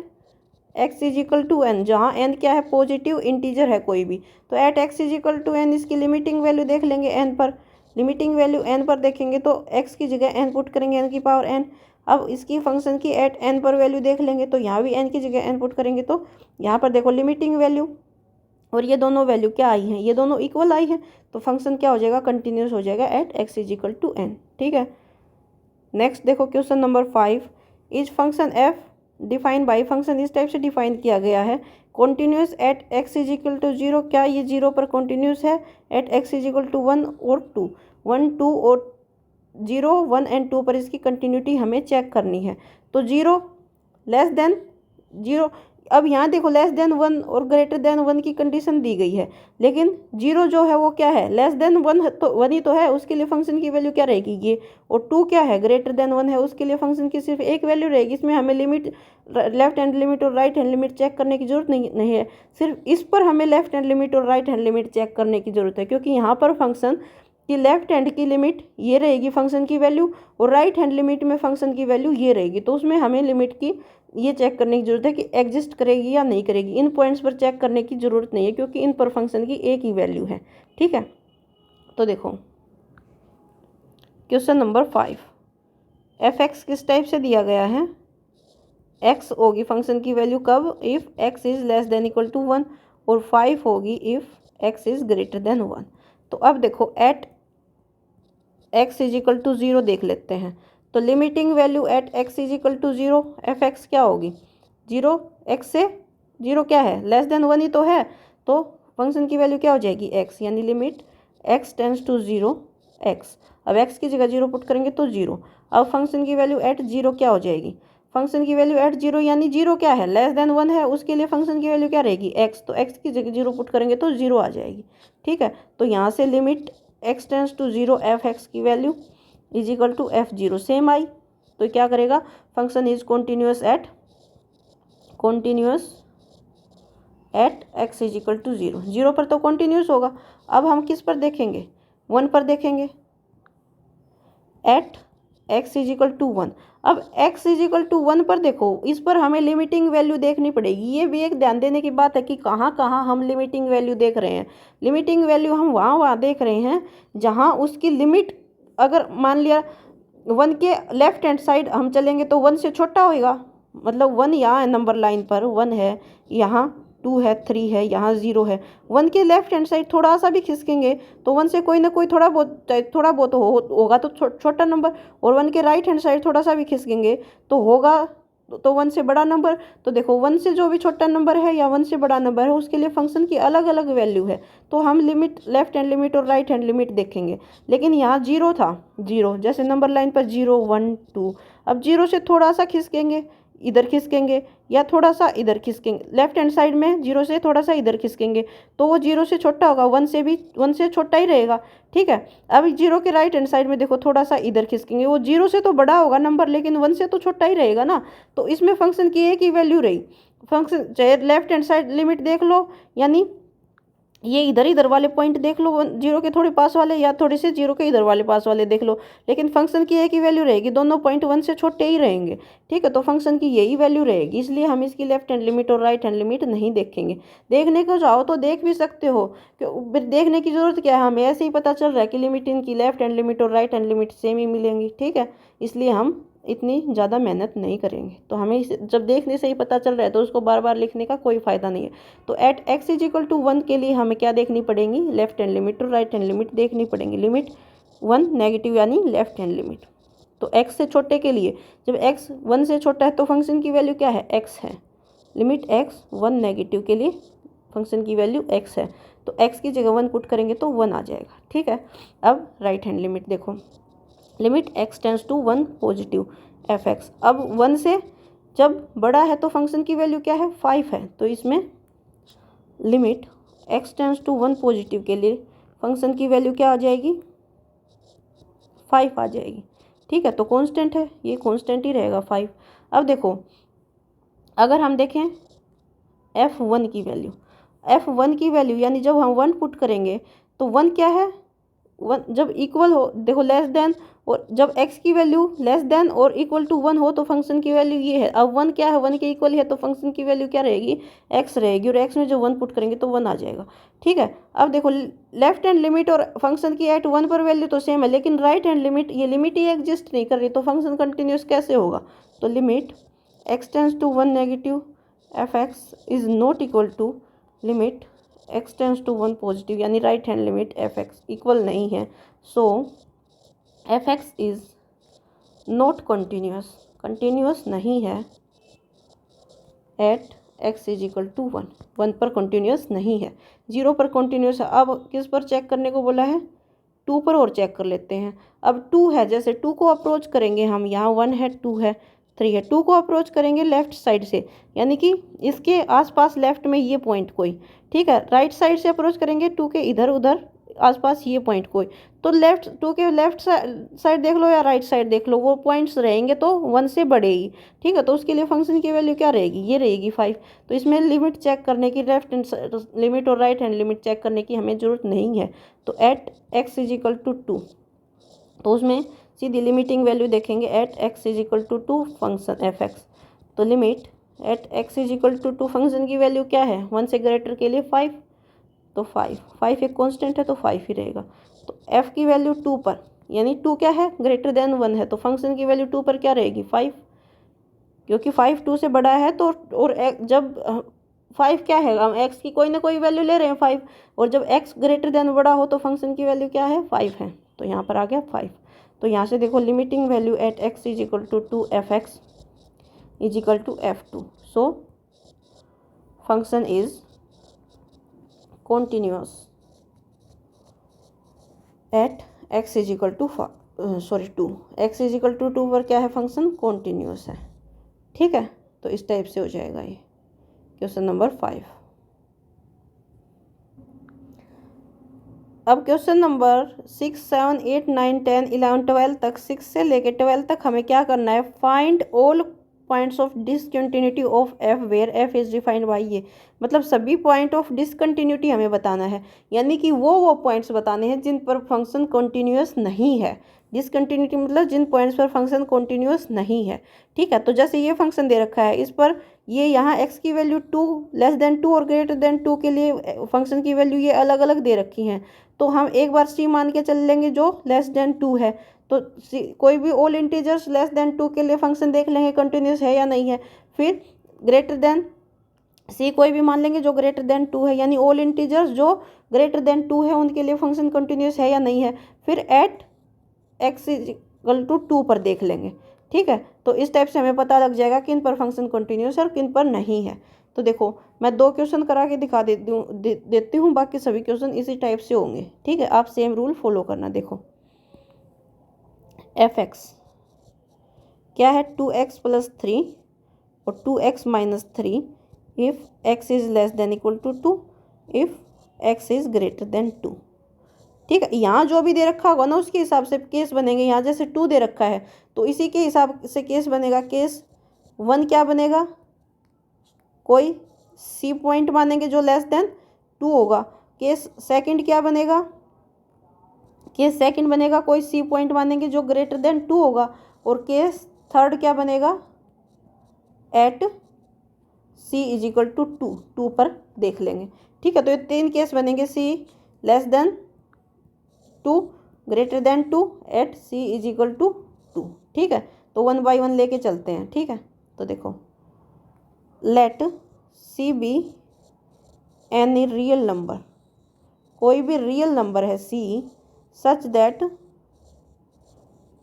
x is equal to n, जहाँ n क्या है, पॉजिटिव इंटीजर है कोई भी। तो at x is equal to n इसकी लिमिटिंग वैल्यू देख लेंगे n पर, लिमिटिंग वैल्यू n पर देखेंगे तो x की जगह n पुट करेंगे, n की पावर n। अब इसकी फंक्शन की एट n पर वैल्यू देख लेंगे तो यहाँ भी n की जगह n पुट करेंगे, तो यहाँ पर देखो लिमिटिंग वैल्यू और ये दोनों वैल्यू क्या आई हैं, ये दोनों इक्वल आई हैं। तो फंक्शन क्या हो जाएगा, कंटिन्यूस हो जाएगा at x is equal to n। ठीक है, नेक्स्ट देखो question number 5, is function f define by, function इस टाइप से डिफाइन किया गया है, continuous at x is equal to 0। क्या ये 0 पर कॉन्टिन्यूस है, at x is equal to 1 और 2, 1 2 और 0 1 एंड 2 पर इसकी कंटिन्यूटी हमें चेक करनी है। तो 0 लेस देन 0, अब यहाँ देखो लेस देन 1 और ग्रेटर देन 1 की कंडीशन दी गई है, लेकिन 0 जो है वो क्या है, लेस देन 1 तो 1 ही तो है, उसके लिए फंक्शन की वैल्यू क्या रहेगी ये। और 2 क्या है, ग्रेटर देन 1 है, उसके लिए फंक्शन की सिर्फ एक वैल्यू रहेगी। इसमें हमें लिमिट लेफ्ट हैंड लिमिट और राइट हैंड लिमिट चेक करने की जरूरत नहीं है, सिर्फ इस पर हमें लेफ्ट हैंड लिमिट और राइट हैंड लिमिट चेक करने की जरूरत है। क्योंकि यहाँ पर फंक्शन कि लेफ्ट हैंड की लिमिट ये रहेगी फंक्शन की वैल्यू, और राइट हैंड लिमिट में फंक्शन की वैल्यू ये रहेगी। तो उसमें हमें लिमिट की ये चेक करने की जरूरत है कि एग्जिस्ट करेगी या नहीं करेगी। इन पॉइंट्स पर चेक करने की जरूरत नहीं है क्योंकि इन पर फंक्शन की एक ही वैल्यू है। ठीक है, तो देखो क्वेश्चन नंबर 5, f(x) किस टाइप से दिया गया है, x होगी फंक्शन की वैल्यू कब, if x is less than equal to 1, और 5 होगी if x is greater than 1। तो अब देखो at x is equal to 0 देख लेते हैं। तो limiting value at x is equal to 0 f x क्या होगी 0, एक्स से 0 क्या है लेस देन 1 ही तो है, तो फंक्शन की वैल्यू क्या हो जाएगी एक्स, यानी limit x tends to 0 x. अब एक्स की जगह 0 पुट करेंगे तो 0। अब फंक्शन की वैल्यू एट 0 क्या हो जाएगी, फंक्शन की वैल्यू एट 0 यानी 0 क्या है लेस देन 1 है, उसके लिए फंक्शन की वैल्यू क्या रहेगी एक्स, तो एक्स की जगह 0 पुट करेंगे तो 0 आ जाएगी। ठीक है, तो यहाँ से limit x tends to 0 f x की value is equal to F0 same आई, तो क्या करेगा function is continuous at x is equal to 0, 0 पर तो कॉन्टिन्यूस होगा। अब हम किस पर देखेंगे 1 पर देखेंगे, at x is equal to 1। अब x इज इक्वल टू 1 पर देखो, इस पर हमें लिमिटिंग वैल्यू देखनी पड़ेगी। ये भी एक ध्यान देने की बात है कि कहाँ कहाँ हम लिमिटिंग वैल्यू देख रहे हैं। लिमिटिंग वैल्यू हम वहाँ देख रहे हैं जहाँ उसकी लिमिट, अगर मान लिया 1 के लेफ्ट हैंड साइड हम चलेंगे तो 1 से छोटा होएगा, मतलब 1 यहाँ है नंबर लाइन पर 1 है, यहाँ 2 है, 3 है, यहाँ 0 है। 1 के लेफ्ट हैंड साइड थोड़ा सा भी खिसकेंगे तो 1 से कोई ना कोई थोड़ा बहुत होगा तो छोटा नंबर, और 1 के राइट हैंड साइड थोड़ा सा भी खिसकेंगे तो होगा तो 1 से बड़ा नंबर। तो देखो 1 से जो भी छोटा नंबर है या 1 से बड़ा नंबर है उसके लिए फंक्शन की अलग अलग वैल्यू है, तो हम लिमिट लेफ्ट हैंड लिमिट और राइट हैंड लिमिट देखेंगे। लेकिन यहाँ 0 था, 0 जैसे नंबर लाइन पर 0 1 2, अब 0 से थोड़ा सा खिसकेंगे, इधर खिसकेंगे या थोड़ा सा इधर खिसकेंगे, लेफ्ट हैंड साइड में 0 से थोड़ा सा इधर खिसकेंगे तो वो 0 से छोटा होगा, 1 से भी 1 से छोटा ही रहेगा। ठीक है, अब 0 के राइट हैंड साइड में देखो थोड़ा सा इधर खिसकेंगे, वो 0 से तो बड़ा होगा नंबर लेकिन 1 से तो छोटा ही रहेगा ना, तो इसमें फंक्शन की एक ही वैल्यू रही। फंक्शन चाहे लेफ्ट हैंड साइड लिमिट देख लो, यानी ये इधर वाले पॉइंट देख लो 0 के थोड़े पास वाले, या थोड़े से 0 के इधर वाले पास वाले देख लो, लेकिन फंक्शन की एक ही वैल्यू रहेगी, दोनों पॉइंट 1 से छोटे ही रहेंगे। ठीक है, तो फंक्शन की यही वैल्यू रहेगी, इसलिए हम इसकी लेफ्ट हैंड लिमिट और राइट हैंड लिमिट नहीं देखेंगे। देखने को चाहो तो देख भी सकते हो, देखने की जरूरत क्या है, हमें ऐसे ही पता चल रहा है कि लिमिट इनकी लेफ्ट हैंड लिमिट और राइट हैंड लिमिट सेम ही मिलेंगी। ठीक है, इसलिए हम इतनी ज़्यादा मेहनत नहीं करेंगे, तो हमें जब देखने से ही पता चल रहा है तो उसको बार बार लिखने का कोई फ़ायदा नहीं है। तो at x is equal to 1 के लिए हमें क्या देखनी पड़ेगी, लेफ्ट हैंड लिमिट और राइट हैंड लिमिट देखनी पड़ेगी। लिमिट 1 नेगेटिव यानी लेफ्ट हैंड लिमिट, तो x से छोटे के लिए जब x 1 से छोटा है तो फंक्शन की वैल्यू क्या है x है, लिमिट x 1 नेगेटिव के लिए फंक्शन की वैल्यू x है, तो x की जगह 1 पुट करेंगे तो 1 आ जाएगा। ठीक है, अब राइट हैंड लिमिट देखो, limit x tends to 1 positive f x. अब 1 से जब बड़ा है तो फंक्शन की वैल्यू क्या है 5 है, तो इसमें limit x tends to 1 positive के लिए फंक्शन की वैल्यू क्या आ जाएगी 5 आ जाएगी। ठीक है, तो कांस्टेंट है, ये कांस्टेंट ही रहेगा 5। अब देखो अगर हम देखें f1 की वैल्यू, f1 की वैल्यू यानी जब हम 1 पुट करेंगे तो 1 क्या है 1 जब इक्वल हो, देखो लेस देन, और जब x की वैल्यू लेस देन और इक्वल टू 1 हो तो फंक्शन की वैल्यू ये है। अब 1 क्या है 1 के इक्वल है तो फंक्शन की वैल्यू क्या रहेगी x रहेगी, और x में जो 1 पुट करेंगे तो 1 आ जाएगा। ठीक है, अब देखो लेफ्ट हैंड लिमिट और फंक्शन की एट 1 पर वैल्यू तो सेम है, लेकिन राइट हैंड लिमिट, ये लिमिट ही एग्जिस्ट नहीं कर रही, तो फंक्शन कंटिन्यूस कैसे होगा, तो limit x tends to 1 negative f x is not equal to limit x tends to 1 positive, यानी right hand limit f x equal नहीं है, so f x is not continuous, continuous नहीं है at x is equal to 1, 1 पर कंटिन्यूस नहीं है, 0 पर कंटिन्यूस है। अब किस पर चेक करने को बोला है 2 पर, और चेक कर लेते हैं। अब 2 है, जैसे 2 को अप्रोच करेंगे हम, यहाँ 1 है 2 है 3 है, 2 को अप्रोच करेंगे लेफ्ट साइड से, यानी कि इसके आसपास लेफ्ट में ये पॉइंट कोई। ठीक है, राइट साइड से अप्रोच करेंगे 2 के इधर उधर आसपास ये पॉइंट कोई, तो लेफ्ट 2 के लेफ्ट साइड देख लो या राइट साइड देख लो, वो पॉइंट्स रहेंगे तो 1 से बड़े ही। ठीक है, तो उसके लिए फंक्शन की वैल्यू क्या रहेगी, ये रहेगी 5। तो इसमें लिमिट चेक करने की, लेफ्ट हैंड लिमिट और राइट हैंड लिमिट चेक करने की हमें ज़रूरत नहीं है। तो at x is equal to 2, तो उसमें सीधी लिमिटिंग वैल्यू देखेंगे at x is equal to 2 function f x, तो limit at x is equal to 2 function की वैल्यू क्या है 1 से ग्रेटर के लिए 5, तो 5 एक कांस्टेंट है तो 5 ही रहेगा। तो f की वैल्यू 2 पर, यानी 2 क्या है ग्रेटर देन 1 है, तो फंक्शन की वैल्यू 2 पर क्या रहेगी 5, क्योंकि 5 2 से बड़ा है, तो और जब 5 क्या है हम x की कोई ना कोई वैल्यू ले रहे हैं 5, और जब x ग्रेटर देन बड़ा हो तो फंक्शन की वैल्यू क्या है 5 है, तो यहाँ पर आ गया 5। तो यहाँ से देखो limiting value at x is equal to 2f(x) is equal to f2। So function is continuous at x is equal to 2। x is equal to 2 पर क्या है, फंक्शन कॉन्टिन्यूअस है। ठीक है, तो इस टाइप से हो जाएगा ये क्वेश्चन नंबर 5। अब क्वेश्चन नंबर 6, 7, 8, 9, 10, 11, 12 तक, 6 से लेके 12 तक हमें क्या करना है, find all points of discontinuity of f where f is defined by ये, मतलब सभी पॉइंट ऑफ डिसकंटिन्यूटी हमें बताना है, यानी कि वो पॉइंट्स बताने हैं जिन पर फंक्शन कॉन्टिन्यूअस नहीं है। डिसकंटिन्यूटी मतलब जिन पॉइंट्स पर फंक्शन कॉन्टिन्यूअस नहीं है। ठीक है, तो जैसे ये फंक्शन दे रखा है, इस पर ये यहाँ x की वैल्यू 2 लेस देन 2 और ग्रेटर देन 2 के लिए फंक्शन की वैल्यू ये अलग अलग दे रखी हैं। तो हम एक बार c मान के चल लेंगे जो लेस देन 2 है, तो कोई भी ऑल इंटीजर्स लेस देन 2 के लिए फंक्शन देख लेंगे कंटिन्यूस है या नहीं है। फिर ग्रेटर देन c कोई भी मान लेंगे जो ग्रेटर देन 2 है, यानी ऑल इंटीजर्स जो ग्रेटर देन 2 है उनके लिए फंक्शन कंटिन्यूस है या नहीं है। फिर at x is equal to 2 पर देख लेंगे। ठीक है, तो इस टाइप से हमें पता लग जाएगा किन पर फंक्शन कंटिन्यूस है और किन पर नहीं है। तो देखो मैं 2 क्वेश्चन करा के दिखा देती हूँ, बाकी सभी क्वेश्चन इसी टाइप से होंगे। ठीक है, आप सेम रूल फॉलो करना। देखो f(x) क्या है, 2x प्लस 3 और 2x minus 3 if x is less than equal to 2, if x is greater than 2। ठीक है, यहाँ जो भी दे रखा होगा ना उसके हिसाब से केस बनेंगे। यहाँ जैसे 2 दे रखा है तो इसी के हिसाब से केस बनेगा। केस 1 क्या बनेगा, कोई c पॉइंट मानेंगे जो लेस देन 2 होगा। केस सेकंड क्या बनेगा, केस सेकंड बनेगा कोई c पॉइंट मानेंगे जो ग्रेटर देन 2 होगा। और केस थर्ड क्या बनेगा, at c is equal to 2 पर देख लेंगे। ठीक है, तो ये 3 केस बनेंगे, c less than 2 greater than 2 at c is equal to 2। ठीक है, तो 1 बाई 1 लेके चलते हैं। ठीक है, तो देखो let c be any real number, कोई भी रियल नंबर है c सच दैट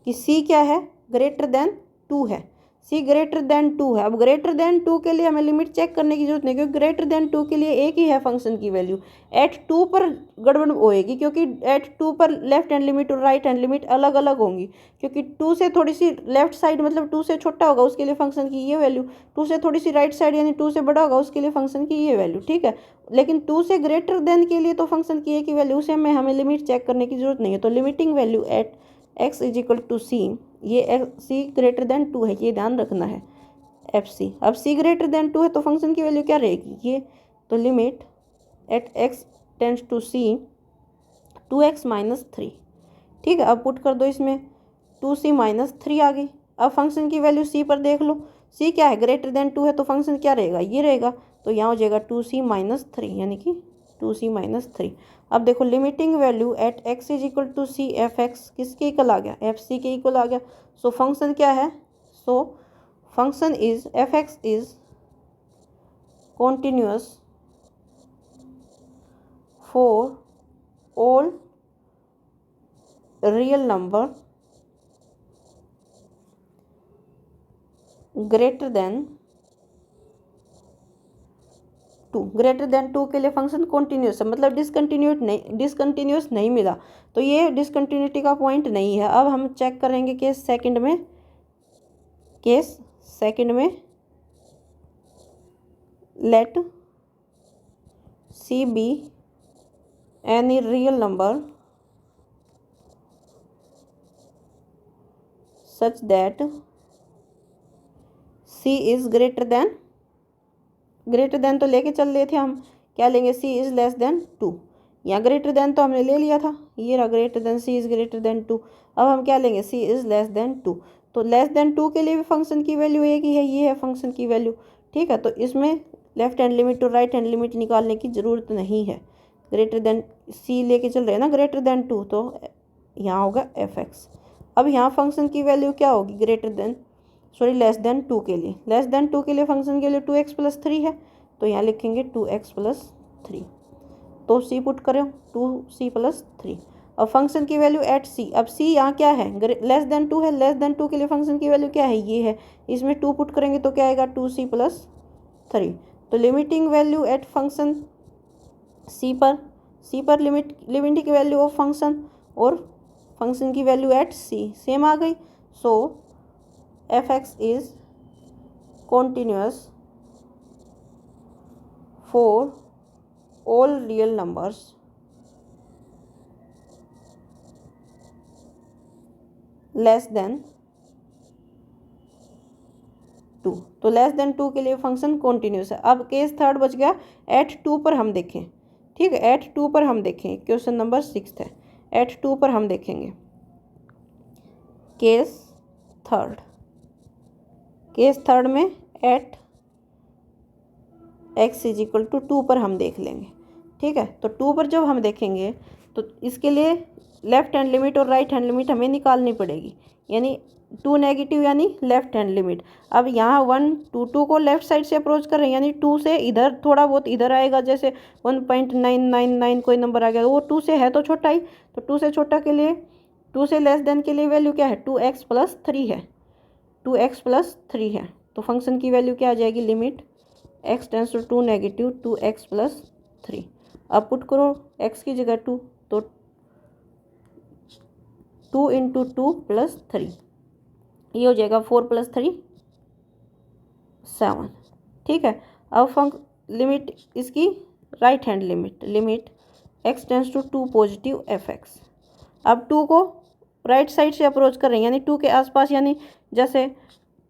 कि c क्या है, ग्रेटर देन 2 है। c ग्रेटर देन 2 है। अब ग्रेटर देन 2 के लिए हमें लिमिट चेक करने की जरूरत नहीं, क्योंकि ग्रेटर देन 2 के लिए एक ही है फंक्शन की वैल्यू। एट 2 पर गड़बड़ होएगी, क्योंकि एट 2 पर लेफ्ट हैंड लिमिट और राइट हैंड लिमिट अलग अलग होंगी। क्योंकि 2 से थोड़ी सी लेफ्ट साइड मतलब 2 से छोटा होगा उसके लिए फंक्शन की ये वैल्यू, 2 से थोड़ी सी राइट साइड यानी 2 से बड़ा होगा उसके लिए फंक्शन की ये वैल्यू। ठीक है, लेकिन 2 से ग्रेटर देन के लिए तो फंक्शन की एक ही वैल्यू, उसे में हमें लिमिट चेक करने की जरूरत नहीं है। तो limiting value at x is equal to c, ये c ग्रेटर देन 2 है, ये ध्यान रखना है एफ सी। अब c ग्रेटर देन 2 है तो फंक्शन की वैल्यू क्या रहेगी ये, तो limit at x tends to c 2x minus 3। ठीक है, अब पुट कर दो इसमें 2c माइनस 3 आ गई। अब फंक्शन की वैल्यू c पर देख लो, c क्या है, ग्रेटर देन 2 है, तो फंक्शन क्या रहेगा, ये रहेगा। तो यहाँ हो जाएगा 2c माइनस 3, यानी कि 2c माइनस 3। अब देखो limiting value at x is equal to c f x किसके इक्वल आ गया, एफ सी के इक्वल आ गया। सो फंक्शन क्या है, so function is F x is continuous for all real number greater than 2। Greater than 2 के लिए फंक्शन कॉन्टिन्यूस है, मतलब डिसकंटिन्यूस नहीं मिला, तो ये डिसकंटिन्यूटी का पॉइंट नहीं है। अब हम चेक करेंगे केस सेकंड में let c be any real number such that c is greater than तो लेके चल रहे थे हम, क्या लेंगे, c इज लेस देन 2। यहाँ ग्रेटर देन तो हमने ले लिया था, ये रहा greater than, c is greater than 2। अब हम क्या लेंगे, c इज लेस देन 2। तो लेस देन 2 के लिए भी फंक्शन की वैल्यू एक ही है, ये है फंक्शन की वैल्यू। ठीक है, तो इसमें लेफ्ट हैंड लिमिट और राइट हैंड लिमिट निकालने की ज़रूरत नहीं है। ग्रेटर देन c लेके चल रहे हैं ना, ग्रेटर देन 2, तो यहाँ होगा एफ एक्स। अब यहाँ फंक्शन की वैल्यू क्या होगी, लेस देन 2 के लिए, लेस देन 2 के लिए फंक्शन के लिए 2x प्लस 3 है, तो यहाँ लिखेंगे 2x प्लस 3। तो c पुट करें 2c प्लस 3। और फंक्शन की वैल्यू एट सी। अब सी यहाँ क्या है, लेस देन 2 है, लेस देन 2 के लिए फंक्शन की वैल्यू क्या है, ये है, इसमें 2 पुट करेंगे तो क्या आएगा 2c + 3। तो limiting value at function c पर लिमिटिंग वैल्यू ऑफ फंक्शन और फंक्शन की वैल्यू एट सी सेम आ गई। So f x is continuous for all real numbers less than 2। तो लेस देन 2 के लिए फंक्शन कॉन्टिन्यूस है। अब केस थर्ड बच गया, एट 2 पर हम देखें, ठीक है, एट 2 पर हम देखें, क्वेश्चन नंबर 6 है, एट 2 पर हम देखेंगे केस थर्ड में at x is equal to 2 पर हम देख लेंगे, ठीक है। तो 2 पर जब हम देखेंगे तो इसके लिए लेफ्ट हैंड लिमिट और राइट हैंड लिमिट हमें निकालनी पड़ेगी, यानी 2 नेगेटिव यानी लेफ्ट हैंड लिमिट। अब यहाँ 1 2 को लेफ्ट साइड से अप्रोच कर रहे हैं, यानी 2 से इधर थोड़ा बहुत इधर आएगा, जैसे 1.999 कोई नंबर आ गया, वो 2 से है तो छोटा ही, तो 2 से छोटा के लिए, 2 से लेस देन के लिए वैल्यू क्या है 2x + 3 है, 2x + 3 है। तो फंक्शन की वैल्यू क्या आ जाएगी, limit x tends to 2 negative 2x + 3। अब पुट करो x की जगह 2, तो 2 × 2 + 3, ये हो जाएगा 4 + 3 7, ठीक है। अब लिमिट इसकी right hand limit x tends to 2 positive fx। अब 2 को राइट साइड से अप्रोच कर रहे हैं, यानी 2 के आसपास, यानी जैसे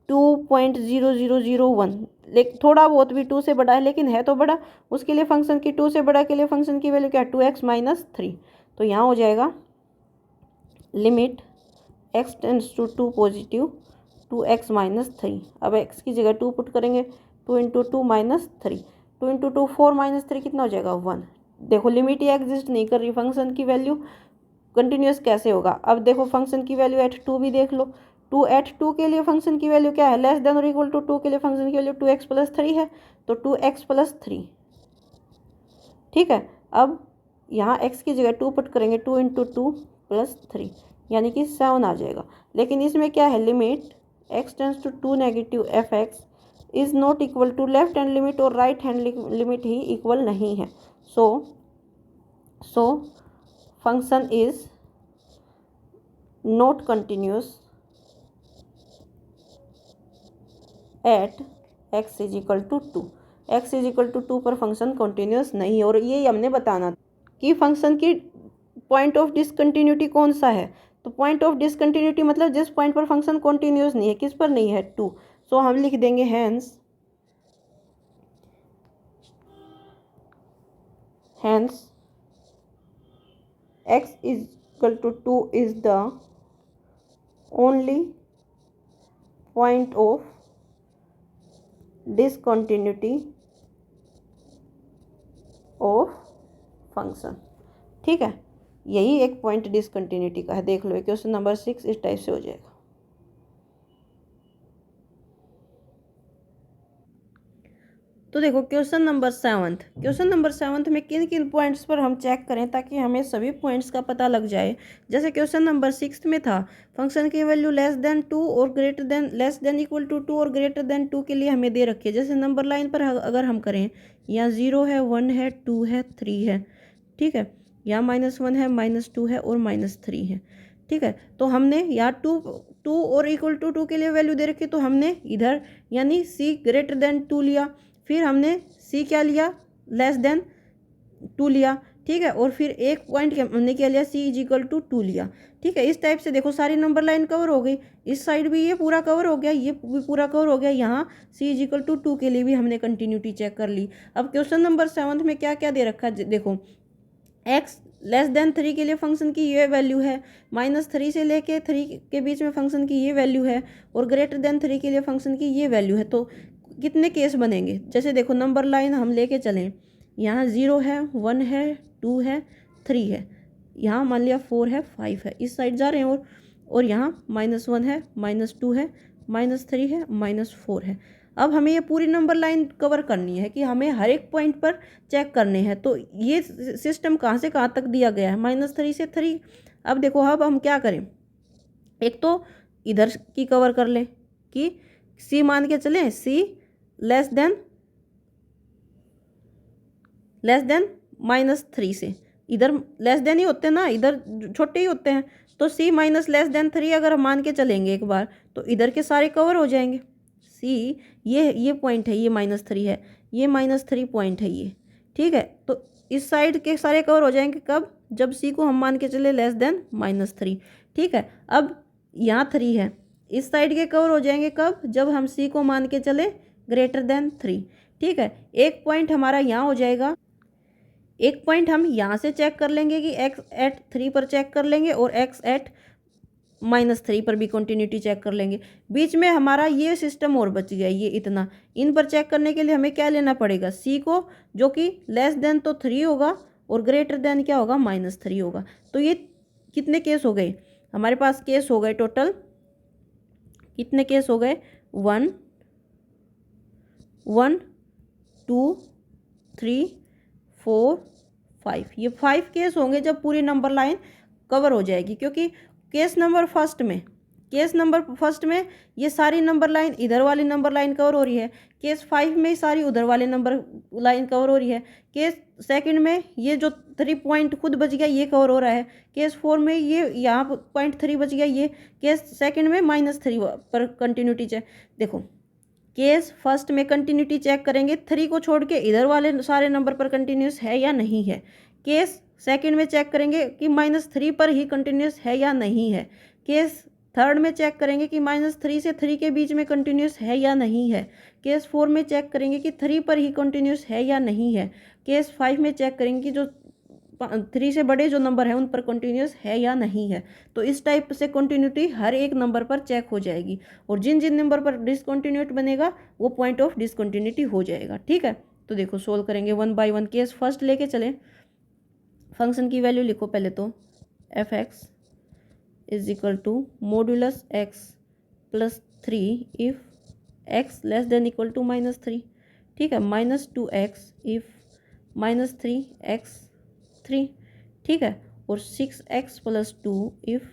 2.0001, लेकिन थोड़ा बहुत भी 2 से बड़ा है, लेकिन है तो बड़ा, उसके लिए फंक्शन की 2 से बड़ा के लिए फंक्शन की वैल्यू क्या है 2x - 3। तो यहाँ हो जाएगा limit x tends to 2 positive 2x - 3। अब x की जगह 2 पुट करेंगे, 2 × 2 - 3, 2 × 2 4 - 3 कितना हो जाएगा 1। देखो लिमिट ये एग्जिस्ट नहीं कर रही, फंक्शन की वैल्यू कंटिन्यूस कैसे होगा। अब देखो फंक्शन की वैल्यू एट 2 भी देख लो, 2 एट 2 के लिए फंक्शन की वैल्यू क्या है, लेस देन और इक्वल टू 2 के लिए फंक्शन की वैल्यू 2x + 3 है, तो 2x + 3, ठीक है। अब यहाँ x की जगह 2 पुट करेंगे, 2 × 2 + 3, यानी कि 7 आ जाएगा। लेकिन इसमें क्या है, limit x tends to 2 negative fx is not equal to left hand limit और राइट हैंड लिमिट ही इक्वल नहीं है। So function is not continuous at x is equal to 2। x is equal to 2 पर फंक्शन कंटिन्यूस नहीं, और ये हमने बताना कि फंक्शन की पॉइंट ऑफ डिसकंटिन्यूटी कौन सा है। तो पॉइंट ऑफ डिसकंटिन्यूटी मतलब जिस पॉइंट पर फंक्शन कंटिन्यूस नहीं है, किस पर नहीं है 2। सो हम लिख देंगे hence x is equal to 2 is the only point of discontinuity of function, ठीक है। यही एक पॉइंट डिसकंटिन्यूटी का है, देख लो क्वेश्चन नंबर 6 इस टाइप से हो जाएगा। तो देखो क्वेश्चन नंबर 7 में किन किन पॉइंट्स पर हम चेक करें ताकि हमें सभी पॉइंट्स का पता लग जाए। जैसे क्वेश्चन नंबर 6 में था फंक्शन की वैल्यू लेस देन 2 और greater than less than equal to 2 और ग्रेटर देन 2 के लिए हमें दे रखी है। जैसे नंबर लाइन पर अगर हम करें, यहाँ 0 है, 1 है, 2 है, 3 है, ठीक है, यहाँ -1 है, -2 है और -3 है, ठीक है। तो हमने यहाँ 2 और इक्वल टू 2 के लिए वैल्यू दे रखी, तो हमने इधर यानी c ग्रेटर देन 2 लिया, फिर हमने c क्या लिया, लेस देन 2 लिया, ठीक है, और फिर एक पॉइंट हमने क्या लिया, c इज इक्वल टू 2 लिया, ठीक है। इस टाइप से देखो सारी नंबर लाइन कवर हो गई, इस साइड भी ये पूरा कवर हो गया, ये भी पूरा कवर हो गया। यहाँ c इज इक्वल टू 2 के लिए भी हमने कंटिन्यूटी चेक कर ली। अब क्वेश्चन नंबर 7 में क्या क्या दे रखा है, देखो x लेस देन 3 के लिए फंक्शन की ये वैल्यू है, -3 से लेके 3 के बीच में फंक्शन की ये वैल्यू है, और ग्रेटर देन 3 के लिए फंक्शन की ये वैल्यू है। तो कितने केस बनेंगे, जैसे देखो नंबर लाइन हम लेके चलें, यहाँ 0 है, 1 है, 2 है, 3 है, यहाँ मान लिया 4 है, 5 है, इस साइड जा रहे हैं, और यहाँ -1 है, -2 है, -3 है, -4 है। अब हमें ये पूरी नंबर लाइन कवर करनी है कि हमें हर एक पॉइंट पर चेक करने हैं। तो ये सिस्टम कहाँ से कहाँ तक दिया गया है, -3 से 3। अब देखो, अब हम क्या करें, एक तो इधर की कवर कर लें कि सी मान के चलें, सी लेस देन -3 से, इधर लेस देन ही होते हैं ना, इधर छोटे ही होते हैं। तो सी माइनस लेस देन 3 अगर हम मान के चलेंगे एक बार, तो इधर के सारे कवर हो जाएंगे। सी ये पॉइंट है, ये -3 है, ये -3 पॉइंट है ये, ठीक है। तो इस साइड के सारे कवर हो जाएंगे कब, जब सी को हम मान के चले लेस देन -3, ठीक है। अब यहाँ 3 है, इस साइड के कवर हो जाएंगे कब, जब हम सी को मान के चले ग्रेटर देन 3, ठीक है। एक पॉइंट हमारा यहाँ हो जाएगा, एक पॉइंट हम यहाँ से चेक कर लेंगे कि x एट 3 पर चेक कर लेंगे और x एट -3 पर भी कंटिन्यूटी चेक कर लेंगे। बीच में हमारा ये सिस्टम और बच गया, ये इतना। इन पर चेक करने के लिए हमें क्या लेना पड़ेगा, c को, जो कि लेस देन तो 3 होगा और ग्रेटर देन क्या होगा, -3 होगा। तो ये कितने केस हो गए हमारे पास, केस हो गए टोटल कितने केस हो गए, 1 1 2 3 4 5, ये 5 केस होंगे जब पूरी नंबर लाइन कवर हो जाएगी। क्योंकि केस नंबर फर्स्ट में ये सारी नंबर लाइन, इधर वाली नंबर लाइन कवर हो रही है। केस 5 में सारी उधर वाली नंबर लाइन कवर हो रही है। केस सेकंड में ये जो 3 पॉइंट खुद बच गया ये कवर हो रहा है। केस 4 में ये यहाँ पॉइंट 3 बच गया ये। केस सेकंड में -3 पर कंटिन्यूटी चेक। देखो, केस फर्स्ट में कंटिन्यूटी चेक करेंगे 3 को छोड़ के, इधर वाले सारे नंबर पर कंटिन्यूस है या नहीं है। केस सेकंड में चेक करेंगे कि -3 पर ही कंटिन्यूस है या नहीं है। केस थर्ड में चेक करेंगे कि -3 से 3 के बीच में कंटिन्यूस है या नहीं है। केस 4 में चेक करेंगे कि 3 पर ही कंटिन्यूस है या नहीं है। केस 5 में चेक करेंगे कि जो 3 से बड़े जो नंबर हैं उन पर कंटिन्यूस है या नहीं है। तो इस टाइप से कंटिन्यूटी हर एक नंबर पर चेक हो जाएगी, और जिन जिन नंबर पर डिसकंटिन्यूटी बनेगा वो पॉइंट ऑफ डिसकंटिन्यूटी हो जाएगा, ठीक है। तो देखो, सोल्व करेंगे 1 बाय 1। केस फर्स्ट लेके चले, फंक्शन की वैल्यू लिखो पहले तो, f(x) is equal to modulus x plus 3 if x less than equal to -3, ठीक है, -2x इफ -3x 3, ठीक है, और 6x plus 2 if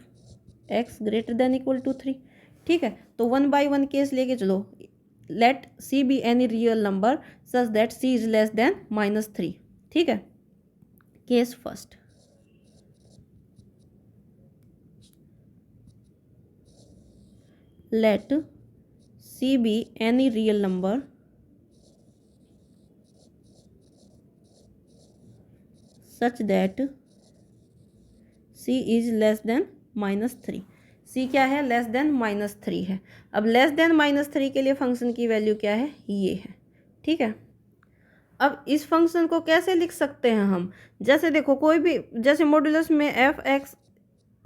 x greater than equal to 3, ठीक है। तो 1 बाय 1 केस लेके चलो। Let c be any real number such that c is less than -3, ठीक है। Case first, let c be any real number such that c is less than -3। c क्या है, लेस देन -3 है। अब लेस देन -3 के लिए फंक्शन की वैल्यू क्या है, ये है, ठीक है। अब इस फंक्शन को कैसे लिख सकते हैं हम, जैसे देखो, कोई भी, जैसे मॉड्यूलस में f(x)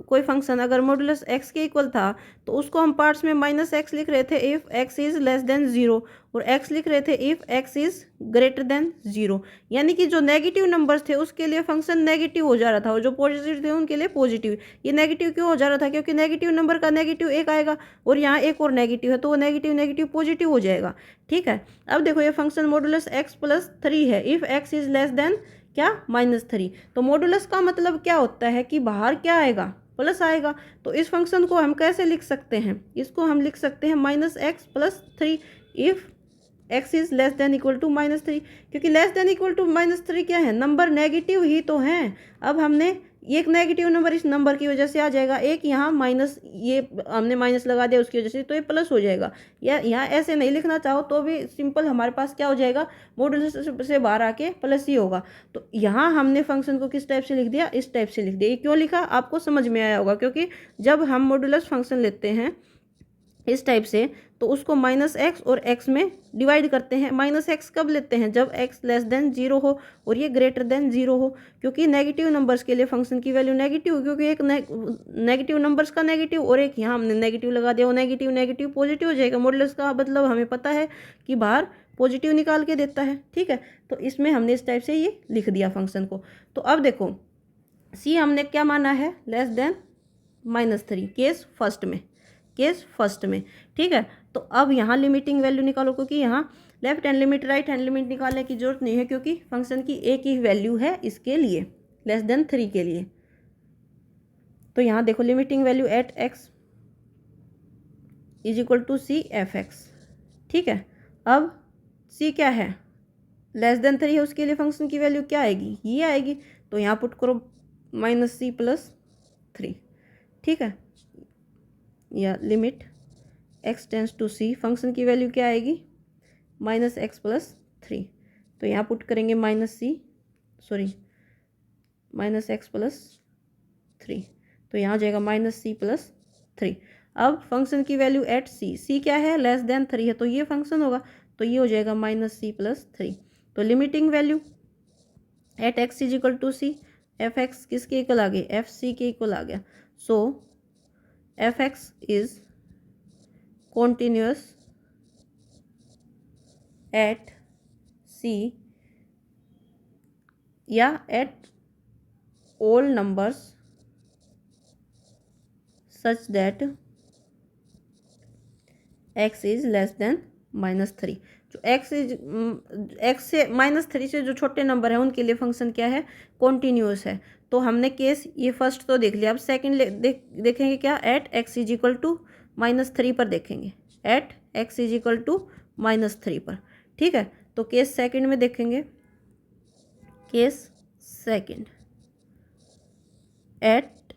कोई फंक्शन अगर मॉड्यूलस x के इक्वल था तो उसको हम पार्ट्स में -x लिख रहे थे if x is less than 0, और x लिख रहे थे if x is greater than 0। यानी कि जो नेगेटिव नंबर्स थे उसके लिए फंक्शन नेगेटिव हो जा रहा था, और जो पॉजिटिव थे उनके लिए पॉजिटिव। ये नेगेटिव क्यों हो जा रहा था, क्योंकि नेगेटिव नंबर का नेगेटिव एक आएगा और यहाँ एक और नेगेटिव है, तो वो नेगेटिव नेगेटिव पॉजिटिव हो जाएगा, ठीक है। अब देखो, ये फंक्शन मॉड्यूलस x प्लस 3 है if x is less then क्या, -3। तो मॉड्यूलस का मतलब क्या होता है कि बाहर क्या आएगा, प्लस आएगा। तो इस फंक्शन को हम कैसे लिख सकते हैं, इसको हम लिख सकते हैं -x plus 3 if x is less than equal to -3, क्योंकि लेस देन इक्वल टू -3 क्या है, नंबर नेगेटिव ही तो हैं। अब हमने एक नेगेटिव नंबर इस नंबर की वजह से आ जाएगा, एक यहाँ माइनस, ये हमने माइनस लगा दिया उसकी वजह से, तो ये प्लस हो जाएगा। या यहाँ ऐसे नहीं लिखना चाहो तो भी सिंपल हमारे पास क्या हो जाएगा, मॉड्यूलस से बाहर आके प्लस ही होगा। तो यहाँ हमने फंक्शन को किस टाइप से लिख दिया, इस टाइप से लिख दिया। ये क्यों लिखा आपको समझ में आया होगा, क्योंकि जब हम मॉड्यूलस फंक्शन लेते हैं इस टाइप से तो उसको -x और x में डिवाइड करते हैं। -x कब लेते हैं, जब x लेस देन 0 हो और ये ग्रेटर देन 0 हो, क्योंकि नेगेटिव नंबर्स के लिए फंक्शन की वैल्यू नेगेटिव, क्योंकि एक नेगेटिव नंबर्स का नेगेटिव और एक यहाँ हमने नेगेटिव लगा दिया, वो नेगेटिव नेगेटिव पॉजिटिव हो जाएगा। मॉड्यूलस का मतलब हमें पता है कि बाहर पॉजिटिव निकाल के देता है, ठीक है। तो इसमें हमने इस टाइप से ये लिख दिया फंक्शन को। तो अब देखो, c हमने क्या माना है, लेस देन -3 केस फर्स्ट में, ठीक है। तो अब यहाँ लिमिटिंग वैल्यू निकालो, क्योंकि यहाँ left hand limit right hand limit निकालने की जरूरत नहीं है, क्योंकि फंक्शन की एक ही वैल्यू है इसके लिए, लेस देन 3 के लिए। तो यहाँ देखो limiting value at x is equal to c f x. ठीक है, अब सी क्या है, लेस देन 3 है, उसके लिए फंक्शन की वैल्यू क्या आएगी, ये आएगी। तो यहाँ पुट करो माइनस सी प्लस 3। ठीक है, या limit x tends to c, function की वैल्यू क्या आएगी, माइनस एक्स प्लस 3। तो यहाँ पुट करेंगे माइनस एक्स प्लस 3। तो यहाँ आ जाएगा माइनस सी प्लस 3। अब फंक्शन की वैल्यू एट सी, सी क्या है, लेस देन 3 है, तो ये फंक्शन होगा, तो ये हो जाएगा माइनस सी प्लस 3। तो limiting value at x is equal to c, f x किसके इक्वल आ गई, एफ सी के इक्वल आ गया। So f x is continuous at C या at all numbers such that x is less than -3। जो x से -3 से जो छोटे नंबर है उनके लिए फंक्शन क्या है, कॉन्टीन्यूस है। तो हमने केस ये फर्स्ट तो देख लिया, अब सेकंड देखेंगे क्या, at x is equal to -3 पर देखेंगे, at x is equal to -3 पर। ठीक है, तो केस सेकंड में देखेंगे, case second at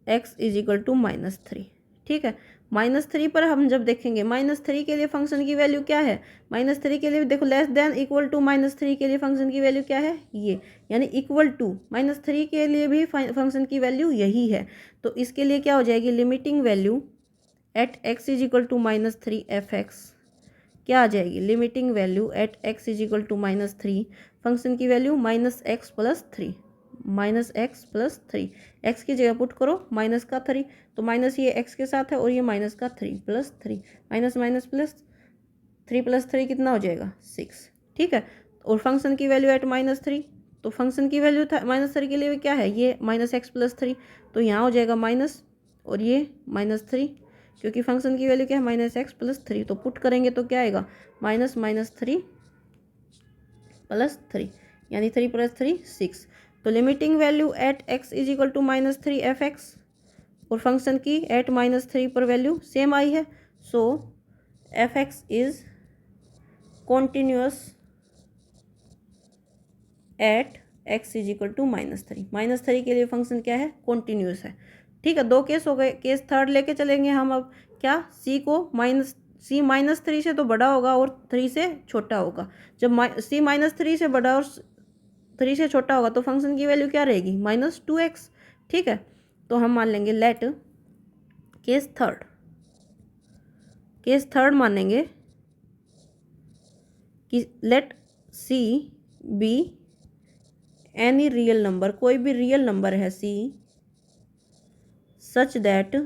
x is equal to -3। ठीक है, -3 पर हम जब देखेंगे, -3 के लिए फंक्शन की वैल्यू क्या है, -3 के लिए देखो लेस देन इक्वल टू -3 के लिए फंक्शन की वैल्यू क्या है, ये, यानी इक्वल टू -3 के लिए भी फंक्शन की वैल्यू यही है। तो इसके लिए क्या हो जाएगी, limiting value at x is equal to -3 f x क्या आ जाएगी, limiting value at x is equal to -3, function की value minus x plus 3, x की जगह पुट करो माइनस का 3, तो माइनस ये एक्स के साथ है और ये माइनस का 3 plus 3, minus minus plus 3 plus 3 कितना हो जाएगा 6। ठीक है, और फंक्शन की वैल्यू एट -3, तो फंक्शन की वैल्यू था -3 के लिए क्या है, ये माइनस एक्स प्लस 3, तो यहाँ हो जाएगा माइनस और ये -3, क्योंकि फंक्शन की वैल्यू क्या है, माइनस एक्स प्लस 3। तो पुट करेंगे तो क्या आएगा, -3 प्लस 3, यानी 3 प्लस 3 6। तो limiting value at x is equal to -3 f x, और फंक्शन की एट -3 पर वैल्यू सेम आई है। So f x is continuous at x is equal to -3 के लिए फंक्शन क्या है, कॉन्टिन्यूस है। ठीक है, दो केस हो गए, केस थर्ड लेके चलेंगे हम अब, क्या, सी को -3 से तो बड़ा होगा और 3 से छोटा होगा। जब सी -3 से बड़ा और 3 से छोटा होगा तो फंक्शन की वैल्यू क्या रहेगी, -2x। ठीक है, तो हम मान लेंगे लेट केस थर्ड मानेंगे कि let c be any real number, कोई भी रियल नंबर है c, such that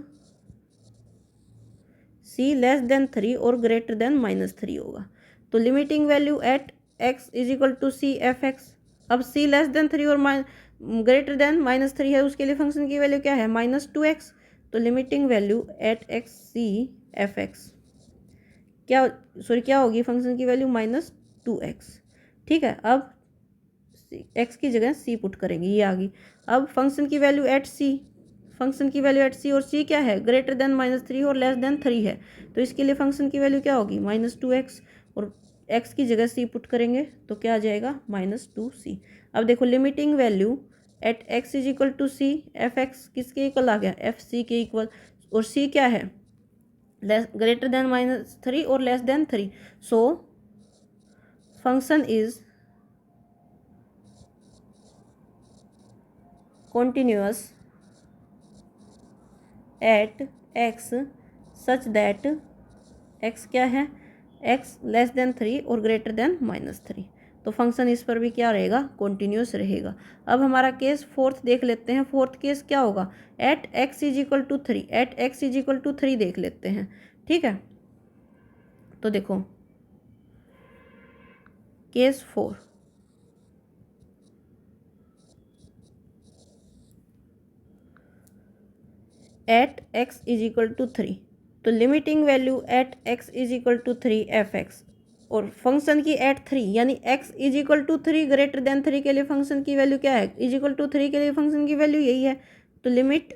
c less than 3 और ग्रेटर देन -3 होगा। तो limiting value at x is equal to c f x, अब सी लेस देन 3 और ग्रेटर देन -3 है, उसके लिए फंक्शन की वैल्यू क्या है, -2x। तो limiting value at x c f x क्या होगी, फंक्शन की वैल्यू -2x। ठीक है, अब एक्स की जगह सी पुट करेंगे, ये आ गई। अब फंक्शन की वैल्यू एट सी, और सी क्या है, ग्रेटर देन -3 और लेस देन 3 है, तो इसके लिए फंक्शन की वैल्यू क्या होगी, -2x, और एक्स की जगह सी पुट करेंगे तो क्या आ जाएगा, -2c। अब देखो limiting value at x is equal to c f x किसके इक्वल आ गया, एफ सी के इक्वल, और सी क्या है, ग्रेटर देन -3 और less than 3। So function is continuous at x such that x क्या है, x लेस देन 3 और ग्रेटर देन -3, तो फंक्शन इस पर भी क्या रहेगा, कॉन्टिन्यूस रहेगा। अब हमारा केस फोर्थ देख लेते हैं, फोर्थ केस क्या होगा, at x is equal to 3 देख लेते हैं। ठीक है, तो देखो case 4, at x is equal to 3, तो limiting value at x is equal to 3 f(x) और फंक्शन की एट 3 यानी x is equal to 3 greater than 3 के लिए फंक्शन की वैल्यू क्या है, इज इक्वल टू 3 के लिए फंक्शन की वैल्यू यही है। तो limit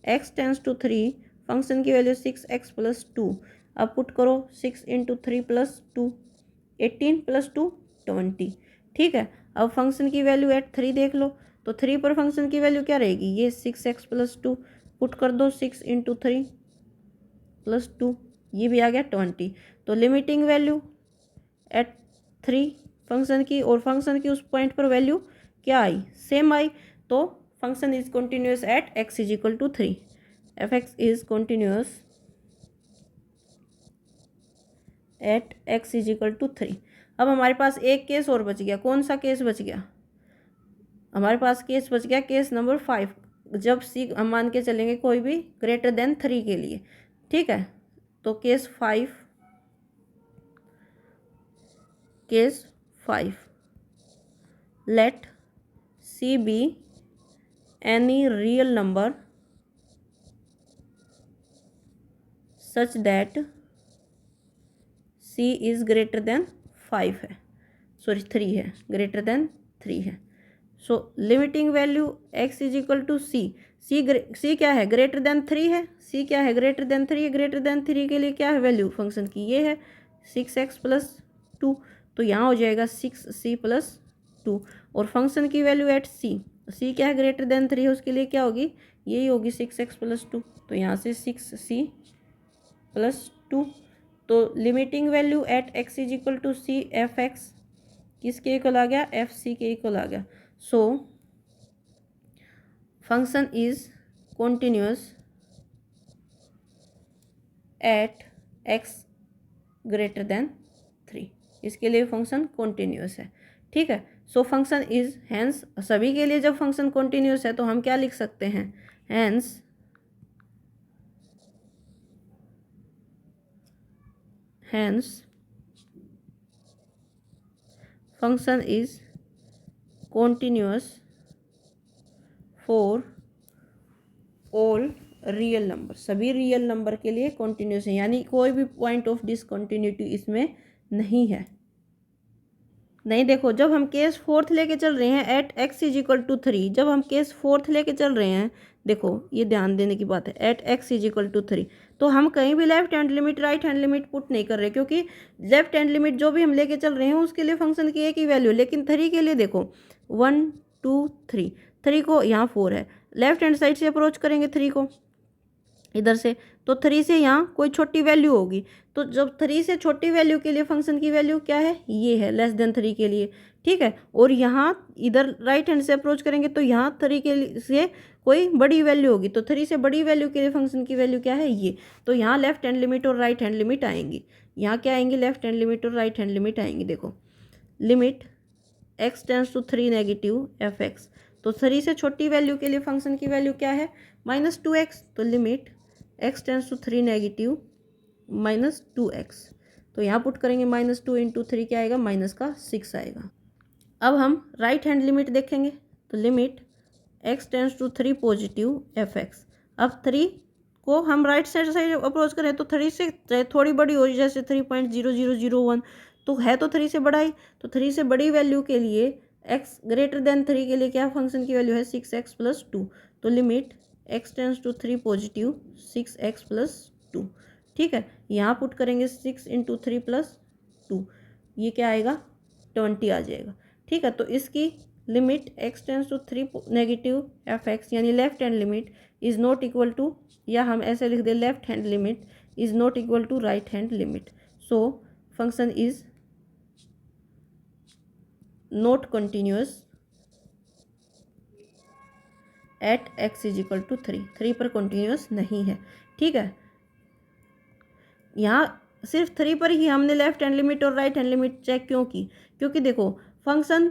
x tends to 3, function की वैल्यू 6x प्लस 2। अब पुट करो 6 इंटू 3 प्लस 2, 18 प्लस 2 20। ठीक है, अब फंक्शन की वैल्यू एट 3 देख लो, तो 3 पर फंक्शन की वैल्यू क्या रहेगी, ये 6x प्लस 2। पुट कर दो 6 इंटू 3 प्लस 2, ये भी आ गया 20। तो लिमिटिंग वैल्यू एट 3 फंक्शन की और फंक्शन की उस पॉइंट पर वैल्यू क्या आई, सेम आई। तो function is continuous at x is equal to 3, f(x) is continuous at x is equal to 3। अब हमारे पास एक केस और बच गया, कौन सा केस बच गया, हमारे पास केस बच गया केस नंबर 5, जब c हम मान के चलेंगे कोई भी ग्रेटर देन 3 के लिए। ठीक है, तो case 5 let c be any real number such that c is greater than 5 है, सॉरी 3 है, ग्रेटर देन 3 है। So limiting value x is equal to c क्या है, ग्रेटर देन 3 है, c क्या है, ग्रेटर देन 3 है। ग्रेटर देन 3 के लिए क्या है वैल्यू फंक्शन की, ये है 6x प्लस 2। तो यहाँ हो जाएगा 6c प्लस 2 और फंक्शन की वैल्यू एट c क्या है, ग्रेटर देन 3 है, उसके लिए क्या होगी, यही होगी 6x प्लस 2। तो यहाँ से 6c प्लस 2। तो limiting value at x is equal to c f(x) किसके इक्वल आ गया, fc के इक्वल आ गया। So function is continuous at x greater than 3, इसके लिए फंक्शन कॉन्टिन्यूस है। ठीक है, सो फंक्शन इज हैंस, सभी के लिए जब फंक्शन कॉन्टिन्यूस है तो हम क्या लिख सकते हैं, hence function is continuous for all real number, सभी रियल नंबर के लिए कॉन्टिन्यूस है, यानी कोई भी पॉइंट ऑफ डिसकॉन्टिन्यूटी इसमें नहीं है। नहीं, देखो जब हम केस 4 लेके चल रहे हैं at x is equal to 3, जब हम केस 4 लेके चल रहे हैं, देखो ये ध्यान देने की बात है, at x is equal to 3, तो हम कहीं भी left hand limit right hand limit put नहीं कर रहे, क्योंकि लेफ्ट हैंड लिमिट जो भी हम लेके चल रहे हैं उसके लिए फंक्शन की एक ही वैल्यू, लेकिन 3 के लिए देखो 1 2 3, 3 को यहाँ 4 है, लेफ्ट हैंड साइड से अप्रोच करेंगे 3 को इधर से, तो 3 से यहाँ कोई छोटी वैल्यू होगी, तो जब 3 से छोटी वैल्यू के लिए फंक्शन की वैल्यू क्या है, ये है लेस देन 3 के लिए। ठीक है, और यहाँ इधर राइट हैंड से अप्रोच करेंगे तो यहाँ 3 के से कोई बड़ी वैल्यू होगी, तो 3 से बड़ी वैल्यू के लिए फंक्शन की वैल्यू क्या है, ये। तो यहाँ लेफ्ट हैंड लिमिट और राइट हैंड लिमिट आएंगी, यहाँ क्या आएंगी, लेफ्ट हैंड लिमिट और राइट हैंड लिमिट आएंगी। देखो limit x tends to 3 negative f(x), तो 3 से छोटी वैल्यू के लिए फंक्शन की वैल्यू क्या है, -2x, तो limit x tends to 3 negative -2x, तो यहाँ पुट करेंगे -2 इंटू 3 क्या आएगा, -6 आएगा। अब हम राइट हैंड लिमिट देखेंगे, तो limit x tends to 3 positive f(x), अब 3 को हम राइट साइड से अप्रोच करें तो 3 से थोड़ी बड़ी हो, जैसे 3.0001, तो है तो 3 से बड़ा ही, तो 3 से बड़ी वैल्यू के लिए x ग्रेटर देन 3 के लिए क्या फंक्शन की वैल्यू है, 6x प्लस 2, तो limit x tends to 3 positive 6x plus 2। ठीक है, यहाँ पुट करेंगे 6 इंटू 3 प्लस 2, ये क्या आएगा, 20 आ जाएगा। ठीक है, तो इसकी limit x tends to 3 negative f(x) यानी left hand limit is not equal to, या हम ऐसे लिख दें left hand limit is not equal to right hand limit, so function is not continuous at x is equal to 3 पर कंटिन्यूअस नहीं है। ठीक है, यहाँ सिर्फ 3 पर ही हमने लेफ्ट हैंड लिमिट और राइट हैंड लिमिट चेक क्यों की, क्योंकि देखो फंक्शन,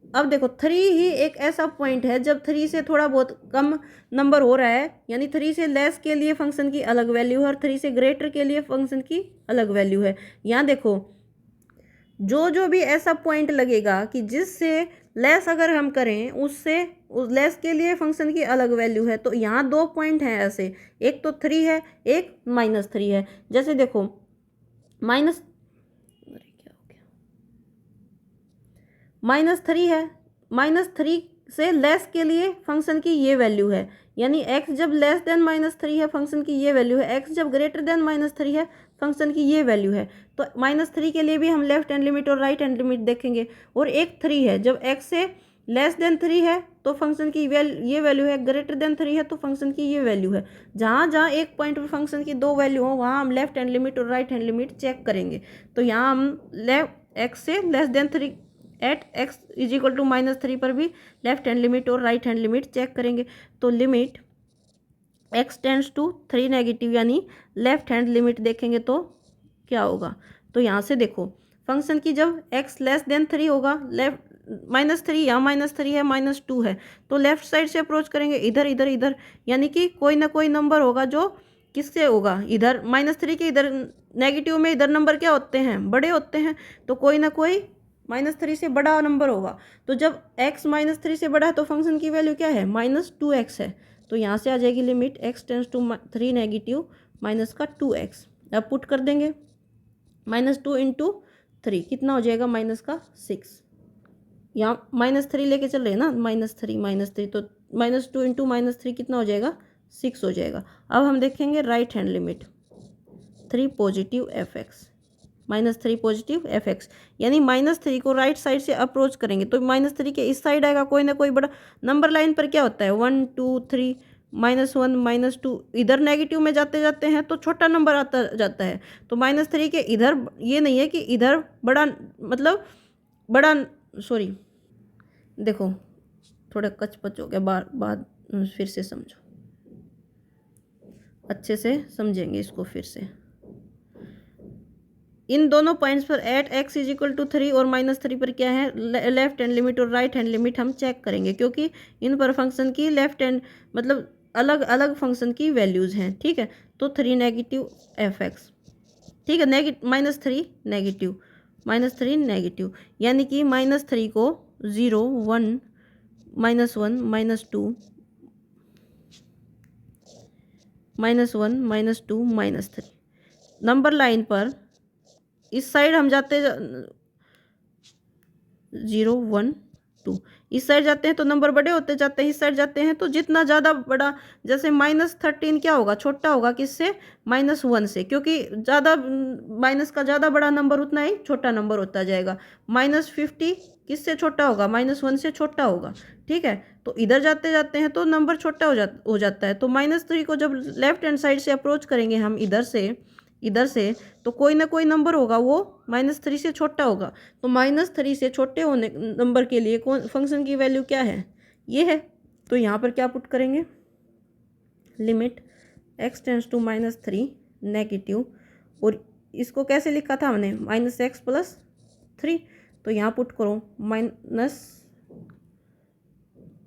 अब देखो 3 ही एक ऐसा पॉइंट है जब 3 से थोड़ा बहुत कम नंबर हो रहा है, यानी 3 से लेस के लिए फंक्शन की अलग वैल्यू है और 3 से ग्रेटर के लिए फंक्शन की अलग वैल्यू है। यहाँ देखो जो जो भी ऐसा पॉइंट लगेगा कि जिससे लेस अगर हम करें उससे उस लेस के लिए फंक्शन की अलग वैल्यू है। तो यहाँ दो पॉइंट हैं ऐसे, एक तो 3 है, एक -3 है। जैसे देखो माइनस, अरे क्या हो गया, -3 है, -3 से लेस के लिए फंक्शन की ये वैल्यू है, यानी x जब लेस देन -3 है फंक्शन की ये वैल्यू है, x जब ग्रेटर देन -3 है फंक्शन की ये वैल्यू है। तो -3 के लिए भी हम लेफ्ट हैंड लिमिट और राइट हैंड लिमिट देखेंगे। और एक 3 है, जब x से लेस देन 3 है तो फंक्शन की ये वैल्यू है, ग्रेटर देन 3 है तो फंक्शन की ये वैल्यू है। जहाँ जहाँ एक पॉइंट पर फंक्शन की दो वैल्यू हो वहाँ हम लेफ्ट हैंड लिमिट और राइट हैंड लिमिट चेक करेंगे। तो यहाँ हम x से less than 3 at x is equal to -3 पर भी लेफ्ट हैंड लिमिट और राइट हैंड लिमिट चेक करेंगे। तो limit x tends to 3 negative यानी लेफ्ट हैंड लिमिट देखेंगे तो क्या होगा। तो यहाँ से देखो फंक्शन की जब x लेस देन 3 होगा, लेफ्ट -3, यहाँ -3 है, -2 है, तो लेफ्ट साइड से अप्रोच करेंगे, इधर इधर इधर, यानी कि कोई ना कोई नंबर होगा जो किससे होगा, इधर -3 के इधर नेगेटिव में इधर नंबर क्या होते हैं, बड़े होते हैं, तो कोई ना कोई -3 से बड़ा नंबर होगा। तो जब x -3 से बड़ा है तो फंक्शन की वैल्यू क्या है, -2x है। तो यहाँ से आ जाएगी limit x tends to 3 negative minus का 2x। अब पुट कर देंगे, -2 इंटू 3 कितना हो जाएगा, -6। यहाँ -3 लेके चल रहे हैं ना, -3 तो -2 इंटू -3 कितना हो जाएगा, 6 हो जाएगा। अब हम देखेंगे right hand limit, 3 positive fx, -3 positive fx, यानी -3 को राइट साइड से अप्रोच करेंगे तो -3 के इस साइड आएगा कोई ना कोई बड़ा नंबर। लाइन पर क्या होता है, 1 2 3 -1 -2, इधर नेगेटिव में जाते जाते हैं तो छोटा नंबर आता जाता है। तो -3 के इधर ये नहीं है कि इधर बड़ा, मतलब बड़ा, सॉरी देखो थोड़ा कचपच हो गया, बाद फिर से समझो, अच्छे से समझेंगे इसको फिर से। इन दोनों पॉइंट्स पर at x is equal to 3 और -3 पर क्या है, लेफ्ट हैंड लिमिट और राइट हैंड लिमिट हम चेक करेंगे, क्योंकि इन पर फंक्शन की लेफ्ट हैंड मतलब अलग अलग फंक्शन की वैल्यूज़ हैं। ठीक है, तो 3 नेगेटिव fx, ठीक है, -3 नेगेटिव, -3 नेगेटिव, यानी कि -3 को 0 1 -1 -2 -1 -2 -3 नंबर लाइन पर इस साइड हम जाते 0 1 2, इस साइड जाते हैं तो नंबर बड़े होते जाते हैं, इस साइड जाते हैं तो जितना ज़्यादा बड़ा, जैसे -13 क्या होगा, छोटा होगा किससे, -1 से, क्योंकि ज़्यादा माइनस का ज़्यादा बड़ा नंबर उतना ही छोटा नंबर होता जाएगा। -50 किससे छोटा होगा, -1 से छोटा होगा। ठीक है, तो इधर जाते जाते हैं तो नंबर छोटा हो जाता है। तो -3 को जब लेफ्ट हैंड साइड से अप्रोच करेंगे हम इधर से तो कोई ना कोई नंबर होगा वो -3 से छोटा होगा। तो -3 से छोटे होने नंबर के लिए कौन फंक्शन की वैल्यू क्या है, ये है। तो यहाँ पर क्या पुट करेंगे, limit x tends to -3 negative, और इसको कैसे लिखा था हमने, -x + 3, तो यहाँ पुट करो माइनस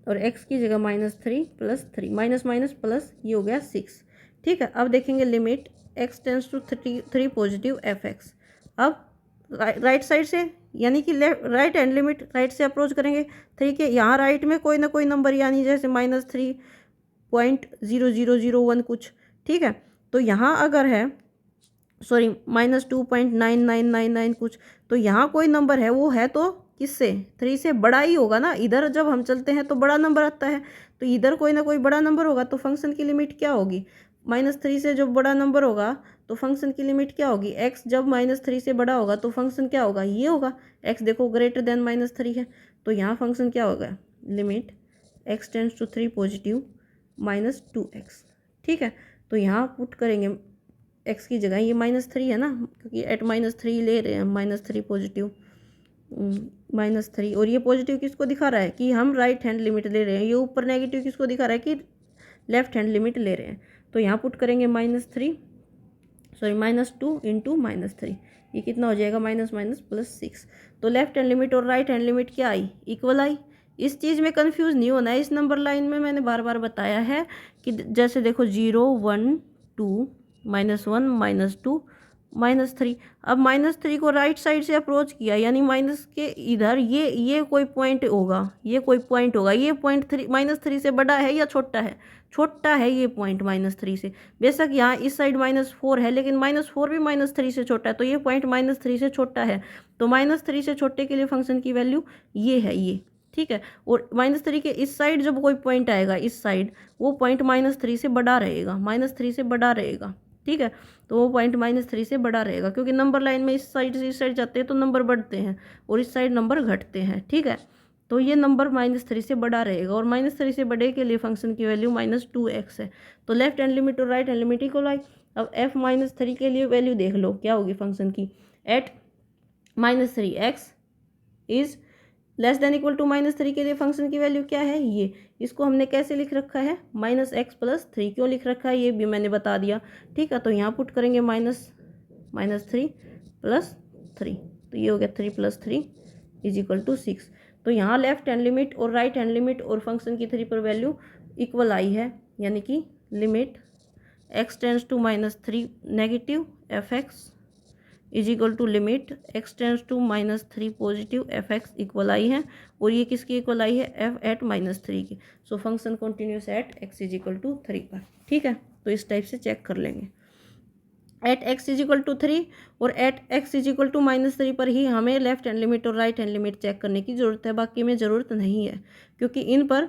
और x की जगह -3 + 3, माइनस माइनस प्लस, ये हो गया 6। ठीक है, अब देखेंगे limit x tends to 3 positive fx। अब राइट साइड से, यानी कि राइट हैंड लिमिट राइट से अप्रोच करेंगे 3 के, यहाँ राइट में कोई ना कोई नंबर, यानी जैसे -3.0001 कुछ। ठीक है, तो यहाँ अगर है, सॉरी -2.9999 कुछ, तो यहाँ कोई नंबर है, वो है तो किससे, 3 से बड़ा ही होगा ना। इधर जब हम चलते हैं तो बड़ा नंबर आता है, तो इधर कोई ना कोई बड़ा नंबर होगा, तो फंक्शन की लिमिट क्या होगी, -3 से जो बड़ा नंबर होगा तो फंक्शन की लिमिट क्या होगी, x जब -3 से बड़ा होगा तो फंक्शन क्या होगा, ये होगा, x देखो ग्रेटर देन -3 है, तो यहाँ फंक्शन क्या होगा, limit x tends to 3 positive -2x। ठीक है, तो यहाँ पुट करेंगे x की जगह, ये -3 है ना, क्योंकि एट -3 ले रहे हैं, -3 पॉजिटिव -3, और ये पॉजिटिव किसको दिखा रहा है कि हम राइट हैंड लिमिट ले रहे हैं, ये ऊपर नेगेटिव किसको दिखा रहा है कि लेफ्ट हैंड लिमिट ले रहे हैं। तो यहाँ पुट करेंगे -2 इंटू -3, ये कितना हो जाएगा, माइनस माइनस +6। तो लेफ्ट हैंड लिमिट और राइट हैंड लिमिट क्या आई, इक्वल आई। इस चीज़ में कंफ्यूज नहीं होना है, इस नंबर लाइन में मैंने बार बार बताया है कि जैसे देखो 0 1 2 -1 -2 -3। अब -3 को राइट साइड से अप्रोच किया, यानी माइनस के इधर ये कोई पॉइंट होगा, ये कोई पॉइंट होगा। ये पॉइंट -3 से बड़ा है या छोटा है? छोटा है ये पॉइंट -3 से। बेशक यहाँ इस साइड -4 है, लेकिन -4 भी -3 से छोटा है, तो ये पॉइंट -3 से छोटा है। तो -3 से छोटे के लिए फंक्शन की वैल्यू ये है, ये ठीक है। और -3 के इस साइड जब कोई पॉइंट आएगा, इस साइड, वो पॉइंट -3 से बड़ा रहेगा, -3 से बड़ा रहेगा, ठीक है। तो वो पॉइंट -3 से बड़ा रहेगा, क्योंकि नंबर लाइन में इस साइड से इस साइड जाते हैं तो नंबर बढ़ते हैं और इस साइड नंबर घटते हैं, ठीक है। तो ये नंबर -3 से बड़ा रहेगा, और -3 से बड़े के लिए फंक्शन की वैल्यू -2x है। तो लेफ्ट हैंड लिमिट और राइट हैंड लिमिट इक्वल आई। अब f-3 के लिए वैल्यू देख लो क्या होगी फंक्शन की। At -3x is less than equal to -3 के लिए फंक्शन की वैल्यू क्या है, ये। इसको हमने कैसे लिख रखा है, -x+3। क्यों लिख रखा है ये भी मैंने बता दिया, ठीक है। तो यहाँ पुट करेंगे -3+3, तो ये हो गया 3 + 3 = 6। तो यहाँ लेफ्ट हैंड लिमिट और राइट हैंड लिमिट और फंक्शन की 3 पर वैल्यू इक्वल आई है, यानी कि limit x tends to -3 negative f(x) = limit x tends to -3 positive f(x) equal आई है। और ये किसकी इक्वल आई है, f एट -3 की। So function continuous at x = 3 पर, ठीक है। तो इस टाइप से चेक कर लेंगे। एट x = 3 और एट x = -3 पर ही हमें लेफ्ट हैंड लिमिट और राइट हैंड लिमिट चेक करने की ज़रूरत है, बाकी में ज़रूरत नहीं है, क्योंकि इन पर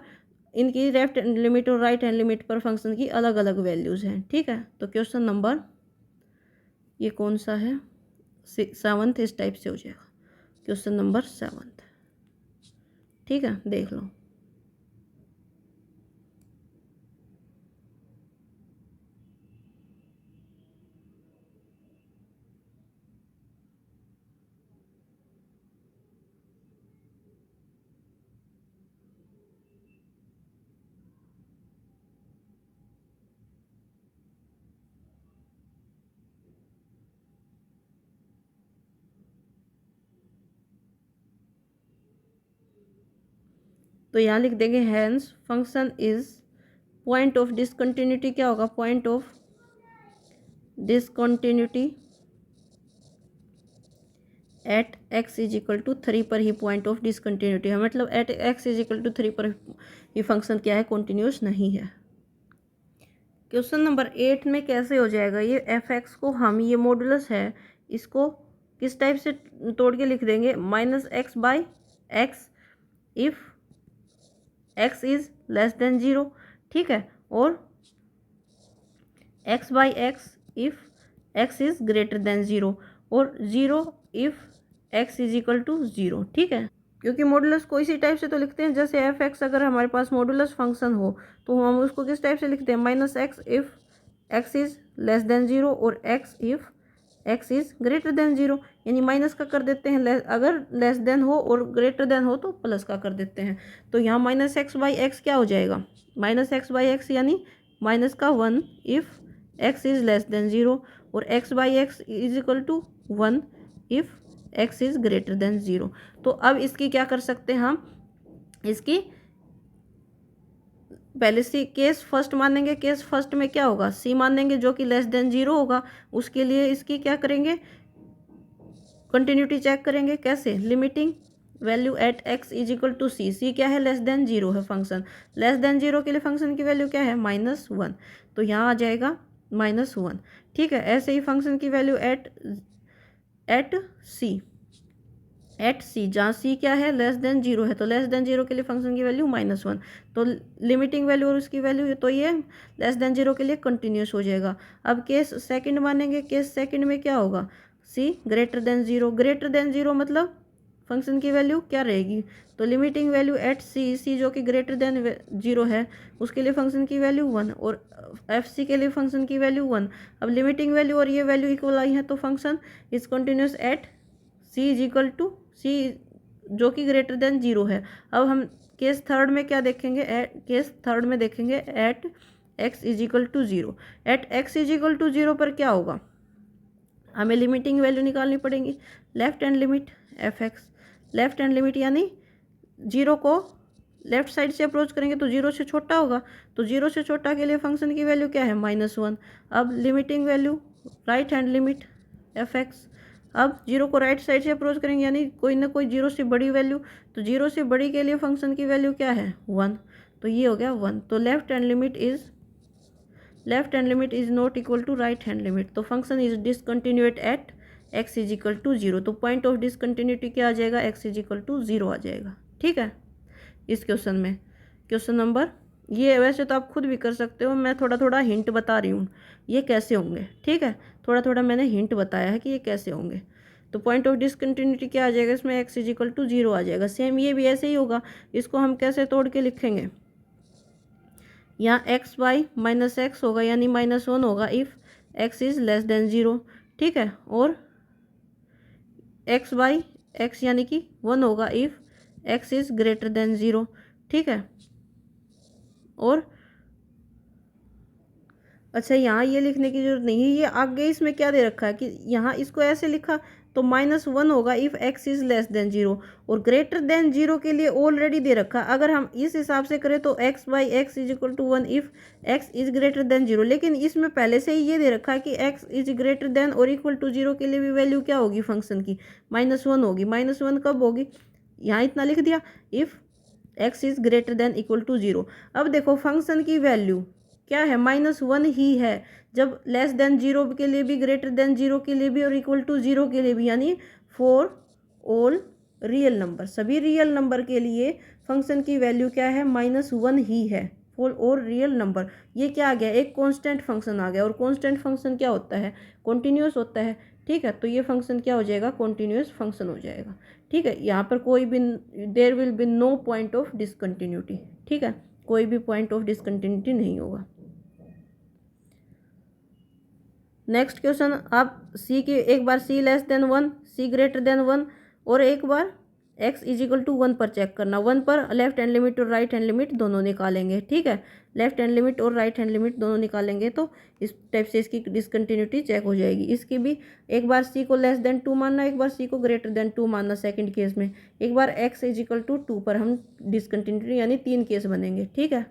इनकी लेफ्ट हैंड लिमिट और राइट हैंड लिमिट पर फंक्शन की अलग अलग वैल्यूज़ हैं, ठीक है। तो क्वेश्चन नंबर ये कौन सा है, 7th इस टाइप से हो जाएगा, क्वेश्चन नंबर 7, ठीक है। देख लो। तो यहाँ लिख देंगे hence function is point of discontinuity. क्या होगा, point of discontinuity at x = 3 पर ही पॉइंट ऑफ डिसकंटिन्यूटी है, मतलब एट x = 3 पर ये फंक्शन क्या है, कॉन्टिन्यूस नहीं है। क्वेश्चन नंबर 8 में कैसे हो जाएगा ये, f(x) को हम, ये मॉडुलस है, इसको किस टाइप से तोड़ के लिख देंगे, -x/x if x is less than 0, ठीक है। और x/x if x is greater than 0, और 0 इफ़ x = 0, ठीक है। क्योंकि मॉडुलस को इसी टाइप से तो लिखते हैं, जैसे f(x) अगर हमारे पास मॉडुलस फंक्शन हो तो हम उसको किस टाइप से लिखते हैं, -x if x is less than 0 और x if x is greater than 0, यानी माइनस का कर देते हैं, अगर लेस देन हो और ग्रेटर देन हो तो प्लस का कर देते हैं। तो यहाँ -x/x क्या हो जाएगा, -x/x यानी -1 if x is less than 0 और x/x = 1 if x is greater than 0। तो अब इसकी क्या कर सकते हैं हम, इसकी पहले से केस फर्स्ट मानेंगे। केस फर्स्ट में क्या होगा, सी मानेंगे, जो कि लेस देन 0 होगा। उसके लिए इसकी क्या करेंगे, कंटिन्यूटी चेक करेंगे। कैसे, limiting value at x = c। सी क्या है, लेस देन 0 है फंक्शन। लेस देन 0 के लिए फंक्शन की वैल्यू क्या है, -1। तो यहाँ आ जाएगा -1, ठीक है। ऐसे ही फंक्शन की वैल्यू एट सी, जहाँ सी क्या है, लेस देन 0 है, तो लेस देन 0 के लिए फंक्शन की वैल्यू -1। तो लिमिटिंग वैल्यू और उसकी वैल्यू, तो ये लेस देन 0 के लिए कंटिन्यूस हो जाएगा। अब केस सेकंड मानेंगे। केस सेकंड में क्या होगा, सी ग्रेटर देन 0। ग्रेटर देन 0 मतलब फंक्शन की वैल्यू क्या रहेगी, तो लिमिटिंग वैल्यू एट सी जो कि ग्रेटर देन 0 है, उसके लिए फंक्शन की वैल्यू 1 और FC के लिए फंक्शन की वैल्यू 1। अब लिमिटिंग वैल्यू और ये वैल्यू इक्वल आई है, तो function is continuous eight C जो कि ग्रेटर देन 0 है। अब हम केस थर्ड में क्या देखेंगे, केस थर्ड में देखेंगे एट x = 0। एट x = 0 पर क्या होगा, हमें लिमिटिंग वैल्यू निकालनी पड़ेगी। Left hand limit f(x), left hand limit यानी 0 को लेफ्ट साइड से अप्रोच करेंगे तो 0 से छोटा होगा, तो 0 से छोटा के लिए फंक्शन की वैल्यू क्या है, -1। अब limiting value right hand limit f x. अब जीरो को राइट साइड से अप्रोच करेंगे यानी कोई ना कोई जीरो से बड़ी वैल्यू, तो जीरो से बड़ी के लिए फंक्शन की वैल्यू क्या है 1, तो ये हो गया 1। तो left hand limit is not equal to right hand limit, तो function is discontinuous at x is equal to 0। तो पॉइंट ऑफ डिसकंटिन्यूटी क्या आ जाएगा, एक्स इज इक्वल टू 0 आ जाएगा। ठीक है, इस क्वेश्चन में क्वेश्चन नंबर, ये वैसे तो आप खुद भी कर सकते हो, मैं थोड़ा थोड़ा हिंट बता रही हूँ ये कैसे होंगे। ठीक है, थोड़ा थोड़ा मैंने हिंट बताया है कि ये कैसे होंगे। तो पॉइंट ऑफ डिसकंटिन्यूटी क्या आ जाएगा इसमें, एक्स इज इक्वल टू 0 आ जाएगा। सेम ये भी ऐसे ही होगा, इसको हम कैसे तोड़ के लिखेंगे, यहाँ एक्स बाई माइनस एक्स होगा यानी -1 होगा if x is less than 0। ठीक है, और एक्स बाई एक्स यानी कि 1 होगा if x is greater than 0। ठीक है, और अच्छा यहाँ ये लिखने की जरूरत नहीं है, ये आगे इसमें क्या दे रखा है कि यहाँ इसको ऐसे लिखा तो -1 होगा if x is less than 0, और ग्रेटर देन 0 के लिए ऑलरेडी दे रखा। अगर हम इस हिसाब से करें तो x by x is equal to 1 if x is greater than 0, लेकिन इसमें पहले से ही ये दे रखा है कि एक्स इज ग्रेटर देन और इक्वल टू 0 के लिए भी वैल्यू क्या होगी फंक्शन की, -1 होगी। -1 कब होगी, यहाँ इतना लिख दिया, if x is greater than equal to 0। अब देखो फंक्शन की वैल्यू क्या है, -1 ही है, जब लेस देन 0 के लिए भी, ग्रेटर देन 0 के लिए भी और इक्वल टू 0 के लिए भी, यानी फॉर ऑल रियल नंबर, सभी रियल नंबर के लिए फंक्शन की वैल्यू क्या है, -1 ही है फॉर ऑल रियल नंबर। ये क्या आ गया, एक कांस्टेंट फंक्शन आ गया, और कांस्टेंट फंक्शन क्या होता है, कॉन्टिन्यूस होता है। ठीक है, तो ये फंक्शन क्या हो जाएगा, कॉन्टिन्यूस फंक्शन हो जाएगा। ठीक है, यहाँ पर कोई भी, there will be no point of discontinuity. ठीक है, कोई भी पॉइंट ऑफ डिसकंटिन्यूटी नहीं होगा। नेक्स्ट क्वेश्चन, आप सी के एक बार सी लेस देन 1, सी ग्रेटर देन 1, और एक बार एक्स इज इक्वल टू 1 पर चेक करना। 1 पर लेफ्ट हैंड लिमिट और राइट हैंड लिमिट दोनों निकालेंगे। ठीक है, लेफ्ट हैंड लिमिट और राइट हैंड लिमिट दोनों निकालेंगे तो इस टाइप से इसकी डिसकंटिन्यूटी चेक हो जाएगी। इसकी भी एक बार सी को लेस देन 2 मानना, एक बार सी को ग्रेटर देन 2 मानना सेकंड केस में, एक बार एक्स इज इक्वल टू 2 पर हम डिसकंटिन्यूटी यानी 3 केस बनेंगे। ठीक है,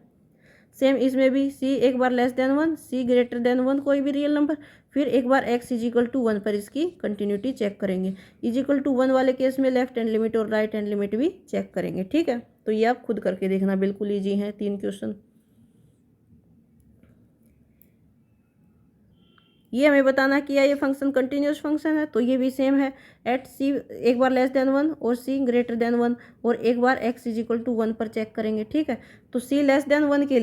सेम इसमें भी सी एक बार लेस देन 1, सी ग्रेटर देन 1 कोई भी रियल नंबर, फिर एक बार एक्स इज इक्वल टू 1 पर इसकी कंटिन्यूटी चेक करेंगे। इज इक्वल टू 1 वाले केस में लेफ्ट हैंड लिमिट और राइट हैंड लिमिट भी चेक करेंगे। ठीक है, तो ये आप खुद करके देखना, बिल्कुल ईजी है 3 क्वेश्चन। ये हमें बताना कि ये फंक्शन कंटिन्यूस फंक्शन है, तो ये भी सेम है, एट सी एक बार लेस देन 1 और सी ग्रेटर देन 1, और एक बार एक्स इज इक्वल टू 1 पर चेक करेंगे। ठीक है, तो सी लेस देन 1 के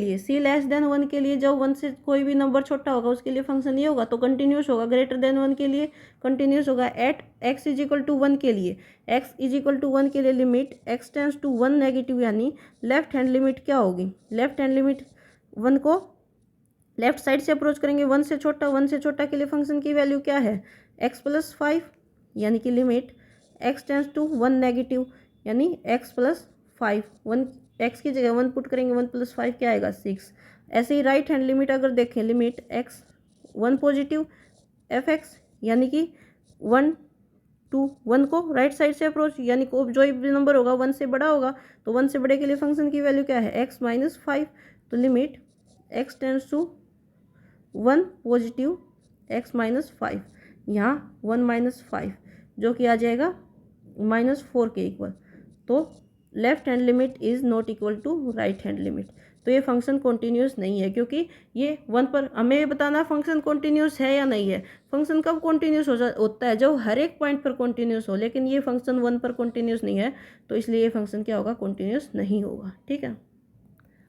लिए, जब 1 से कोई भी नंबर छोटा होगा उसके लिए फंक्शन ये होगा तो कंटिन्यूस होगा, ग्रेटर देन 1 के लिए कंटिन्यूस होगा। At x is equal to 1 के लिए, limit x tends to 1 negative, यानी लेफ्ट हैंड लिमिट क्या होगी, लेफ्ट हैंड लिमिट 1 को लेफ्ट साइड से अप्रोच करेंगे, 1 से छोटा के लिए फंक्शन की वैल्यू क्या है, x प्लस 5, यानी कि limit x tends to 1 negative, यानी x प्लस 5, 1 x की जगह 1 पुट करेंगे, 1 प्लस 5 क्या आएगा 6। ऐसे ही राइट हैंड लिमिट अगर देखें, लिमिट x 1 पॉजिटिव fx, यानी कि 1 टू 1 को राइट साइड से अप्रोच, यानी को जो भी नंबर होगा 1 से बड़ा होगा, तो 1 से बड़े के लिए फंक्शन की वैल्यू क्या है, x माइनस 5, तो limit x tends to 1 positive x minus 5, यहाँ 1 माइनस 5 जो कि आ जाएगा -4 के इक्वल। तो left hand limit is not equal to right hand limit, तो ये फंक्शन कॉन्टीन्यूस नहीं है, क्योंकि ये 1 पर, हमें ये बताना फंक्शन कॉन्टीन्यूस है या नहीं है। फंक्शन कब कॉन्टीन्यूस होता है, जब हर एक पॉइंट पर कॉन्टीन्यूस हो, लेकिन ये फंक्शन 1 पर कॉन्टीन्यूस नहीं है, तो इसलिए ये फंक्शन क्या होगा, कॉन्टीन्यूस नहीं होगा। ठीक है,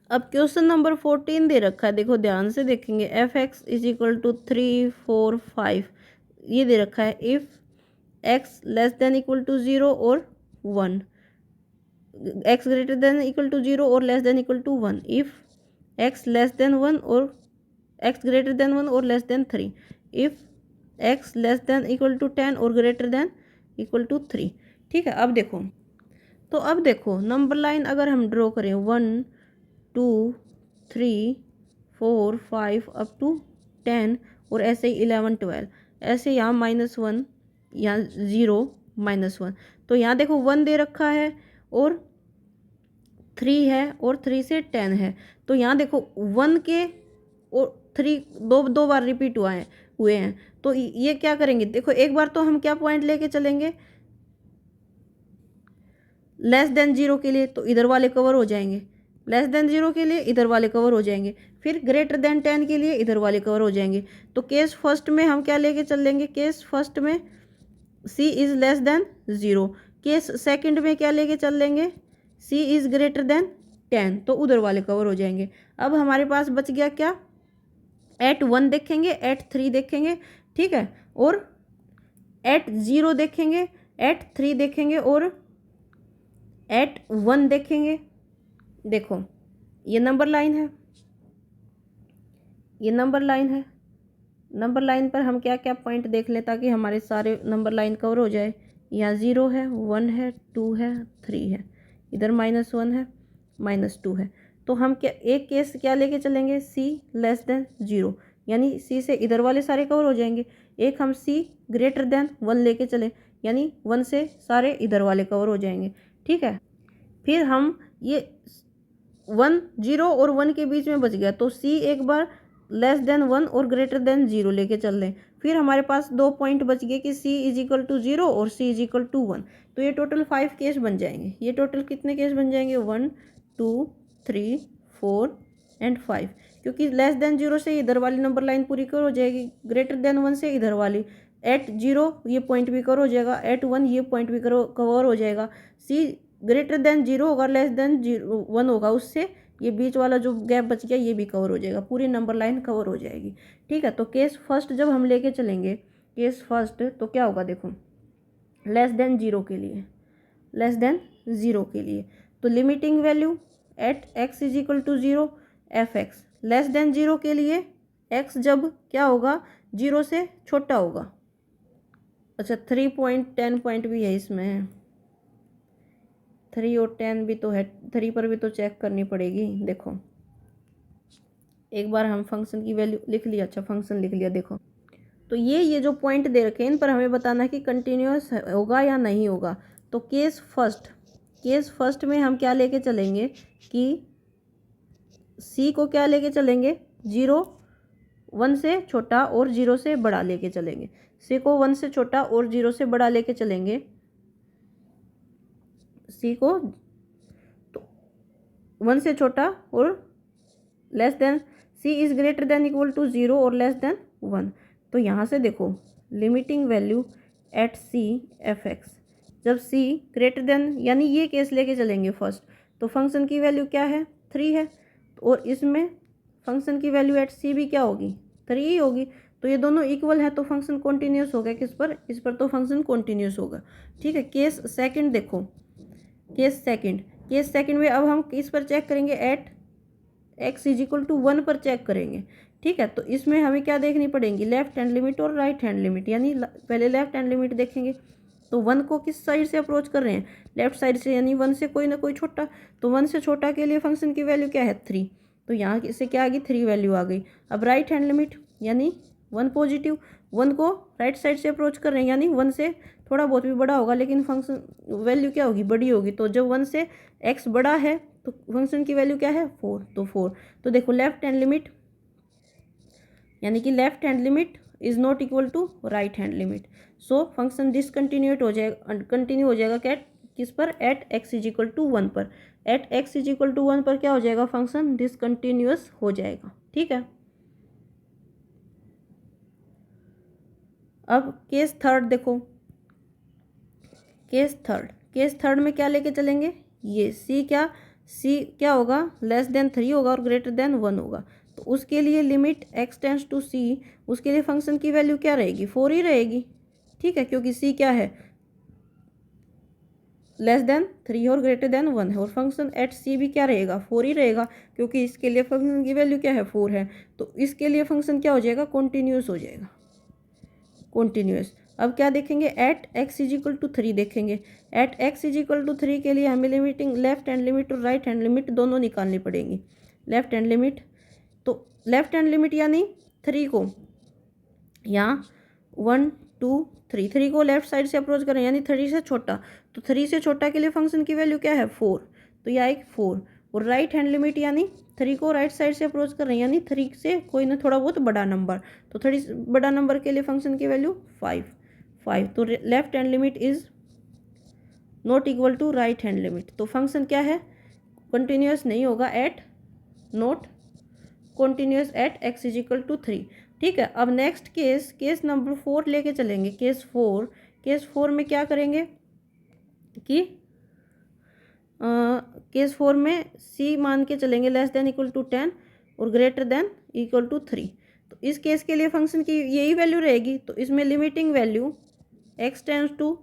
अब क्वेश्चन नंबर 14 दे रखा है, देखो ध्यान से देखेंगे, f x is equal to 3, 4, 5, ये दे रखा है if x less than equal to 0 और 1, x greater than equal to 0 और less than equal to 1, if x less than 1 और एक्स ग्रेटर देन 1 और less than 3, if x less than equal to 10 और ग्रेटर देन इक्वल टू 3। ठीक है, अब देखो नंबर लाइन अगर हम ड्रॉ करें 1, 2, 3, 4, 5 अप टू 10, और ऐसे ही 11, 12, ऐसे यहाँ -1 या 0, -1, तो यहाँ देखो 1 दे रखा है और 3 है और 3 से 10 है, तो यहाँ देखो 1 के और 3 दो बार रिपीट हुआ है, हुए हैं। तो ये क्या करेंगे, देखो एक बार तो हम क्या पॉइंट लेके चलेंगे, लेस देन 0 के लिए तो इधर वाले कवर हो जाएंगे, लेस देन 0 के लिए इधर वाले कवर हो जाएंगे, फिर ग्रेटर देन 10 के लिए इधर वाले कवर हो जाएंगे। तो केस फर्स्ट में हम क्या लेके चल लेंगे, केस फर्स्ट में c is less than 0। Case second में क्या लेके चल लेंगे, c इज़ ग्रेटर देन 10, तो उधर वाले कवर हो जाएंगे। अब हमारे पास बच गया क्या, एट 1 देखेंगे, एट 3 देखेंगे, ठीक है, और एट 0 देखेंगे, एट 3 देखेंगे और एट 1 देखेंगे। देखो ये नंबर लाइन है, ये नंबर लाइन है, नंबर लाइन पर हम क्या क्या पॉइंट देख लें ताकि हमारे सारे नंबर लाइन कवर हो जाए। यहाँ 0 है, 1 है, 2 है, 3 है, इधर -1 है, -2 है। तो हम क्या एक केस क्या लेके चलेंगे, c लेस देन 0, यानी c से इधर वाले सारे कवर हो जाएंगे। एक हम c ग्रेटर देन 1 लेके चले, यानी 1 से सारे इधर वाले कवर हो जाएंगे, ठीक है। फिर हम ये 1 0 और 1 के बीच में बच गया, तो c एक बार लेस देन 1 और ग्रेटर देन 0 लेके चल लें। फिर हमारे पास 2 पॉइंट बच गए कि c इज इक्वल टू 0 और c इज इक्वल टू 1। तो ये टोटल 5 केस बन जाएंगे। ये टोटल कितने केस बन जाएंगे, 1 2 3 4 एंड 5, क्योंकि लेस देन 0 से इधर वाली नंबर लाइन पूरी कवर हो जाएगी, ग्रेटर देन 1 से इधर वाली, एट 0 ये पॉइंट भी कवर हो जाएगा, एट 1 ये पॉइंट भी कवर हो जाएगा। c ग्रेटर देन 0 होगा, लेस देन 1 होगा, उससे ये बीच वाला जो गैप बच गया ये भी कवर हो जाएगा, पूरी नंबर लाइन कवर हो जाएगी, ठीक है। तो केस फर्स्ट जब हम लेके चलेंगे, केस फर्स्ट तो क्या होगा, देखो लेस देन 0 के लिए, लेस देन 0 के लिए तो limiting value at x is equal to 0 f x, less than 0 के लिए x जब क्या होगा, 0 से छोटा होगा। अच्छा 3 पॉइंट 10 पॉइंट भी है इसमें, 3 और 10 भी तो है, 3 पर भी तो चेक करनी पड़ेगी। देखो एक बार हम फंक्शन की वैल्यू लिख लिया, अच्छा फंक्शन लिख लिया, देखो तो ये जो पॉइंट दे रखे हैं इन पर हमें बताना है कि कंटिन्यूअस होगा या नहीं होगा। तो केस फर्स्ट में हम क्या लेके चलेंगे कि c को क्या लेके चलेंगे, 0 1 से छोटा और 0 से बड़ा लेके चलेंगे, c को 1 से छोटा और 0 से बड़ा लेके चलेंगे, c को तो 1 से छोटा और less than, c is greater than equal to 0 और लेस देन 1। तो यहाँ से देखो limiting value at c f x, जब c ग्रेटर देन, यानी ये केस लेके चलेंगे फर्स्ट, तो फंक्शन की वैल्यू क्या है, 3 है, और इसमें फंक्शन की वैल्यू एट c भी क्या होगी, 3 ही होगी। तो ये दोनों इक्वल है तो फंक्शन कॉन्टीन्यूस हो गया, किस पर, इस पर, तो फंक्शन कॉन्टीन्यूस होगा, ठीक है। केस सेकंड देखो, केस सेकंड में अब हम किस पर चेक करेंगे, at x is equal to 1 पर चेक करेंगे, ठीक है। तो इसमें हमें क्या देखनी पड़ेगी, लेफ्ट हैंड लिमिट और राइट हैंड लिमिट, यानी पहले लेफ्ट हैंड लिमिट देखेंगे। तो 1 को किस साइड से अप्रोच कर रहे हैं, लेफ्ट साइड से, यानी 1 से कोई ना कोई छोटा, तो 1 से छोटा के लिए फंक्शन की वैल्यू क्या है, 3, तो यहाँ से क्या आ गई, 3 वैल्यू आ गई। अब राइट हैंड लिमिट यानी 1 पॉजिटिव, 1 को राइट साइड से अप्रोच कर रहे हैं, यानी 1 से थोड़ा बहुत भी बड़ा होगा लेकिन फंक्शन वैल्यू क्या होगी, बड़ी होगी। तो जब 1 से x बड़ा है तो फंक्शन की वैल्यू क्या है, 4, तो 4। तो देखो लेफ्ट हैंड लिमिट, यानी कि left hand limit is not equal to right hand limit, so function discontinuous हो जाएगा, कंटिन्यू हो जाएगा क्या, किस पर, at x is equal to 1 पर, at x is equal to 1 पर क्या हो जाएगा, फंक्शन डिसकंटिन्यूअस हो जाएगा, ठीक है। अब केस थर्ड देखो, केस थर्ड में क्या लेके चलेंगे, ये c क्या होगा, लेस देन 3 होगा और ग्रेटर देन 1 होगा। तो उसके लिए limit x tends to c, उसके लिए फंक्शन की वैल्यू क्या रहेगी, 4 ही रहेगी, ठीक है, क्योंकि c क्या है, लेस देन 3 और ग्रेटर देन 1 है, और फंक्शन एट c भी क्या रहेगा, 4 ही रहेगा, क्योंकि इसके लिए फंक्शन की वैल्यू क्या है, 4 है। तो इसके लिए फंक्शन क्या हो जाएगा, कॉन्टीन्यूस हो जाएगा, कॉन्टीन्यूस। अब क्या देखेंगे, at x is equal to 3 देखेंगे, at x is equal to 3 के लिए हमें लिमिटिंग लेफ्ट हैंड लिमिट और राइट हैंड लिमिट दोनों निकालनी पड़ेगी। लेफ्ट हैंड लिमिट, तो लेफ्ट हैंड लिमिट यानी 3 को यहाँ 1 2 3 को लेफ्ट साइड से अप्रोच करें, यानी 3 से छोटा, तो 3 से छोटा के लिए फंक्शन की वैल्यू क्या है, 4, तो यह एक 4, और राइट हैंड लिमिट यानी 3 को राइट साइड से अप्रोच कर रहे हैं, यानी 3 से कोई ना थोड़ा बहुत बड़ा नंबर, तो 3 बड़ा नंबर के लिए फंक्शन की वैल्यू 5। तो left hand limit is not equal to right hand limit. तो फंक्शन क्या है, कंटिन्यूस नहीं होगा at not continuous at x is equal to 3। ठीक है, अब नेक्स्ट केस नंबर 4 लेके चलेंगे। केस 4 में क्या करेंगे कि केस 4 में c मान के चलेंगे लेस देन इक्वल टू 10 और ग्रेटर देन इक्वल टू 3। तो इस केस के लिए फंक्शन की यही वैल्यू रहेगी। तो इसमें limiting value x tends to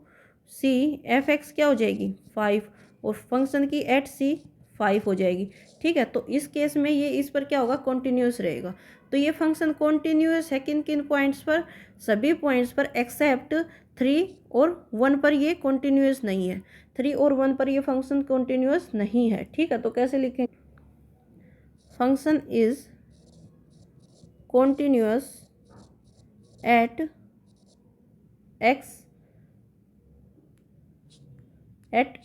c f x क्या हो जाएगी 5 और फंक्शन की एट c 5 हो जाएगी। ठीक है, तो इस केस में ये इस पर क्या होगा, कॉन्टिन्यूस रहेगा। तो ये फंक्शन कॉन्टिन्यूस है किन किन पॉइंट्स पर, सभी पॉइंट्स पर एक्सेप्ट 3 और 1 पर ये कॉन्टिन्यूस नहीं है। 3 और 1 पर ये फंक्शन कॉन्टिन्यूस नहीं है। ठीक है, तो कैसे लिखें, function is continuous at x at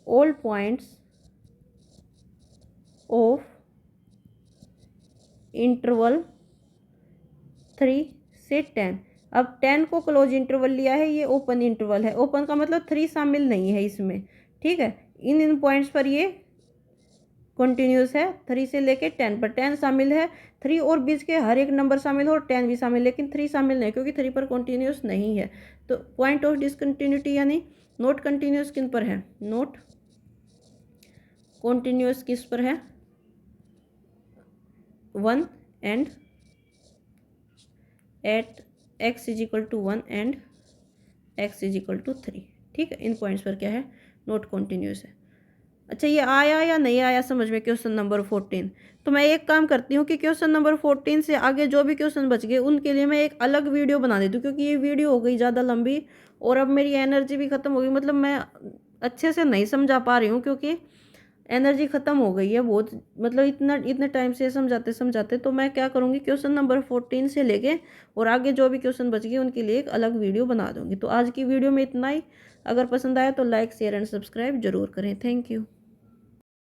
all points of interval 3 से 10। अब 10 को क्लोज इंटरवल लिया है, ये ओपन इंटरवल है। ओपन का मतलब 3 शामिल नहीं है इसमें। ठीक है, इन पॉइंट्स पर ये कंटिन्यूस है। 3 से लेके 10 पर 10 शामिल है, 3 और बीच के हर एक नंबर शामिल हो और 10 भी शामिल, लेकिन 3 शामिल नहीं क्योंकि 3 पर कंटिन्यूस नहीं है। तो पॉइंट ऑफ डिसकंटिन्यूटी यानी नोट कंटिन्यूस किन पर है, नोट कंटिन्यूस किस पर है, 1 and at x is equal to 1 and x is equal to 3। ठीक है, इन पॉइंट्स पर क्या है, नोट कंटिन्यूस है। अच्छा, ये आया या नहीं आया समझ में क्वेश्चन नंबर 14। तो मैं एक काम करती हूँ कि क्वेश्चन नंबर 14 से आगे जो भी क्वेश्चन बच गए उनके लिए मैं एक अलग वीडियो बना देती हूँ, क्योंकि ये वीडियो हो गई ज़्यादा लंबी और अब मेरी एनर्जी भी ख़त्म हो गई। मतलब मैं अच्छे से नहीं समझा पा रही हूँ क्योंकि एनर्जी ख़त्म हो गई है बहुत, मतलब इतने टाइम से समझाते समझाते। तो मैं क्या करूँगी, क्वेश्चन नंबर 14 से लेके और आगे जो भी क्वेश्चन बच गए उनके लिए एक अलग वीडियो बना दूँगी। तो आज की वीडियो में इतना ही। अगर पसंद आया तो लाइक शेयर एंड सब्सक्राइब जरूर करें। Thank you.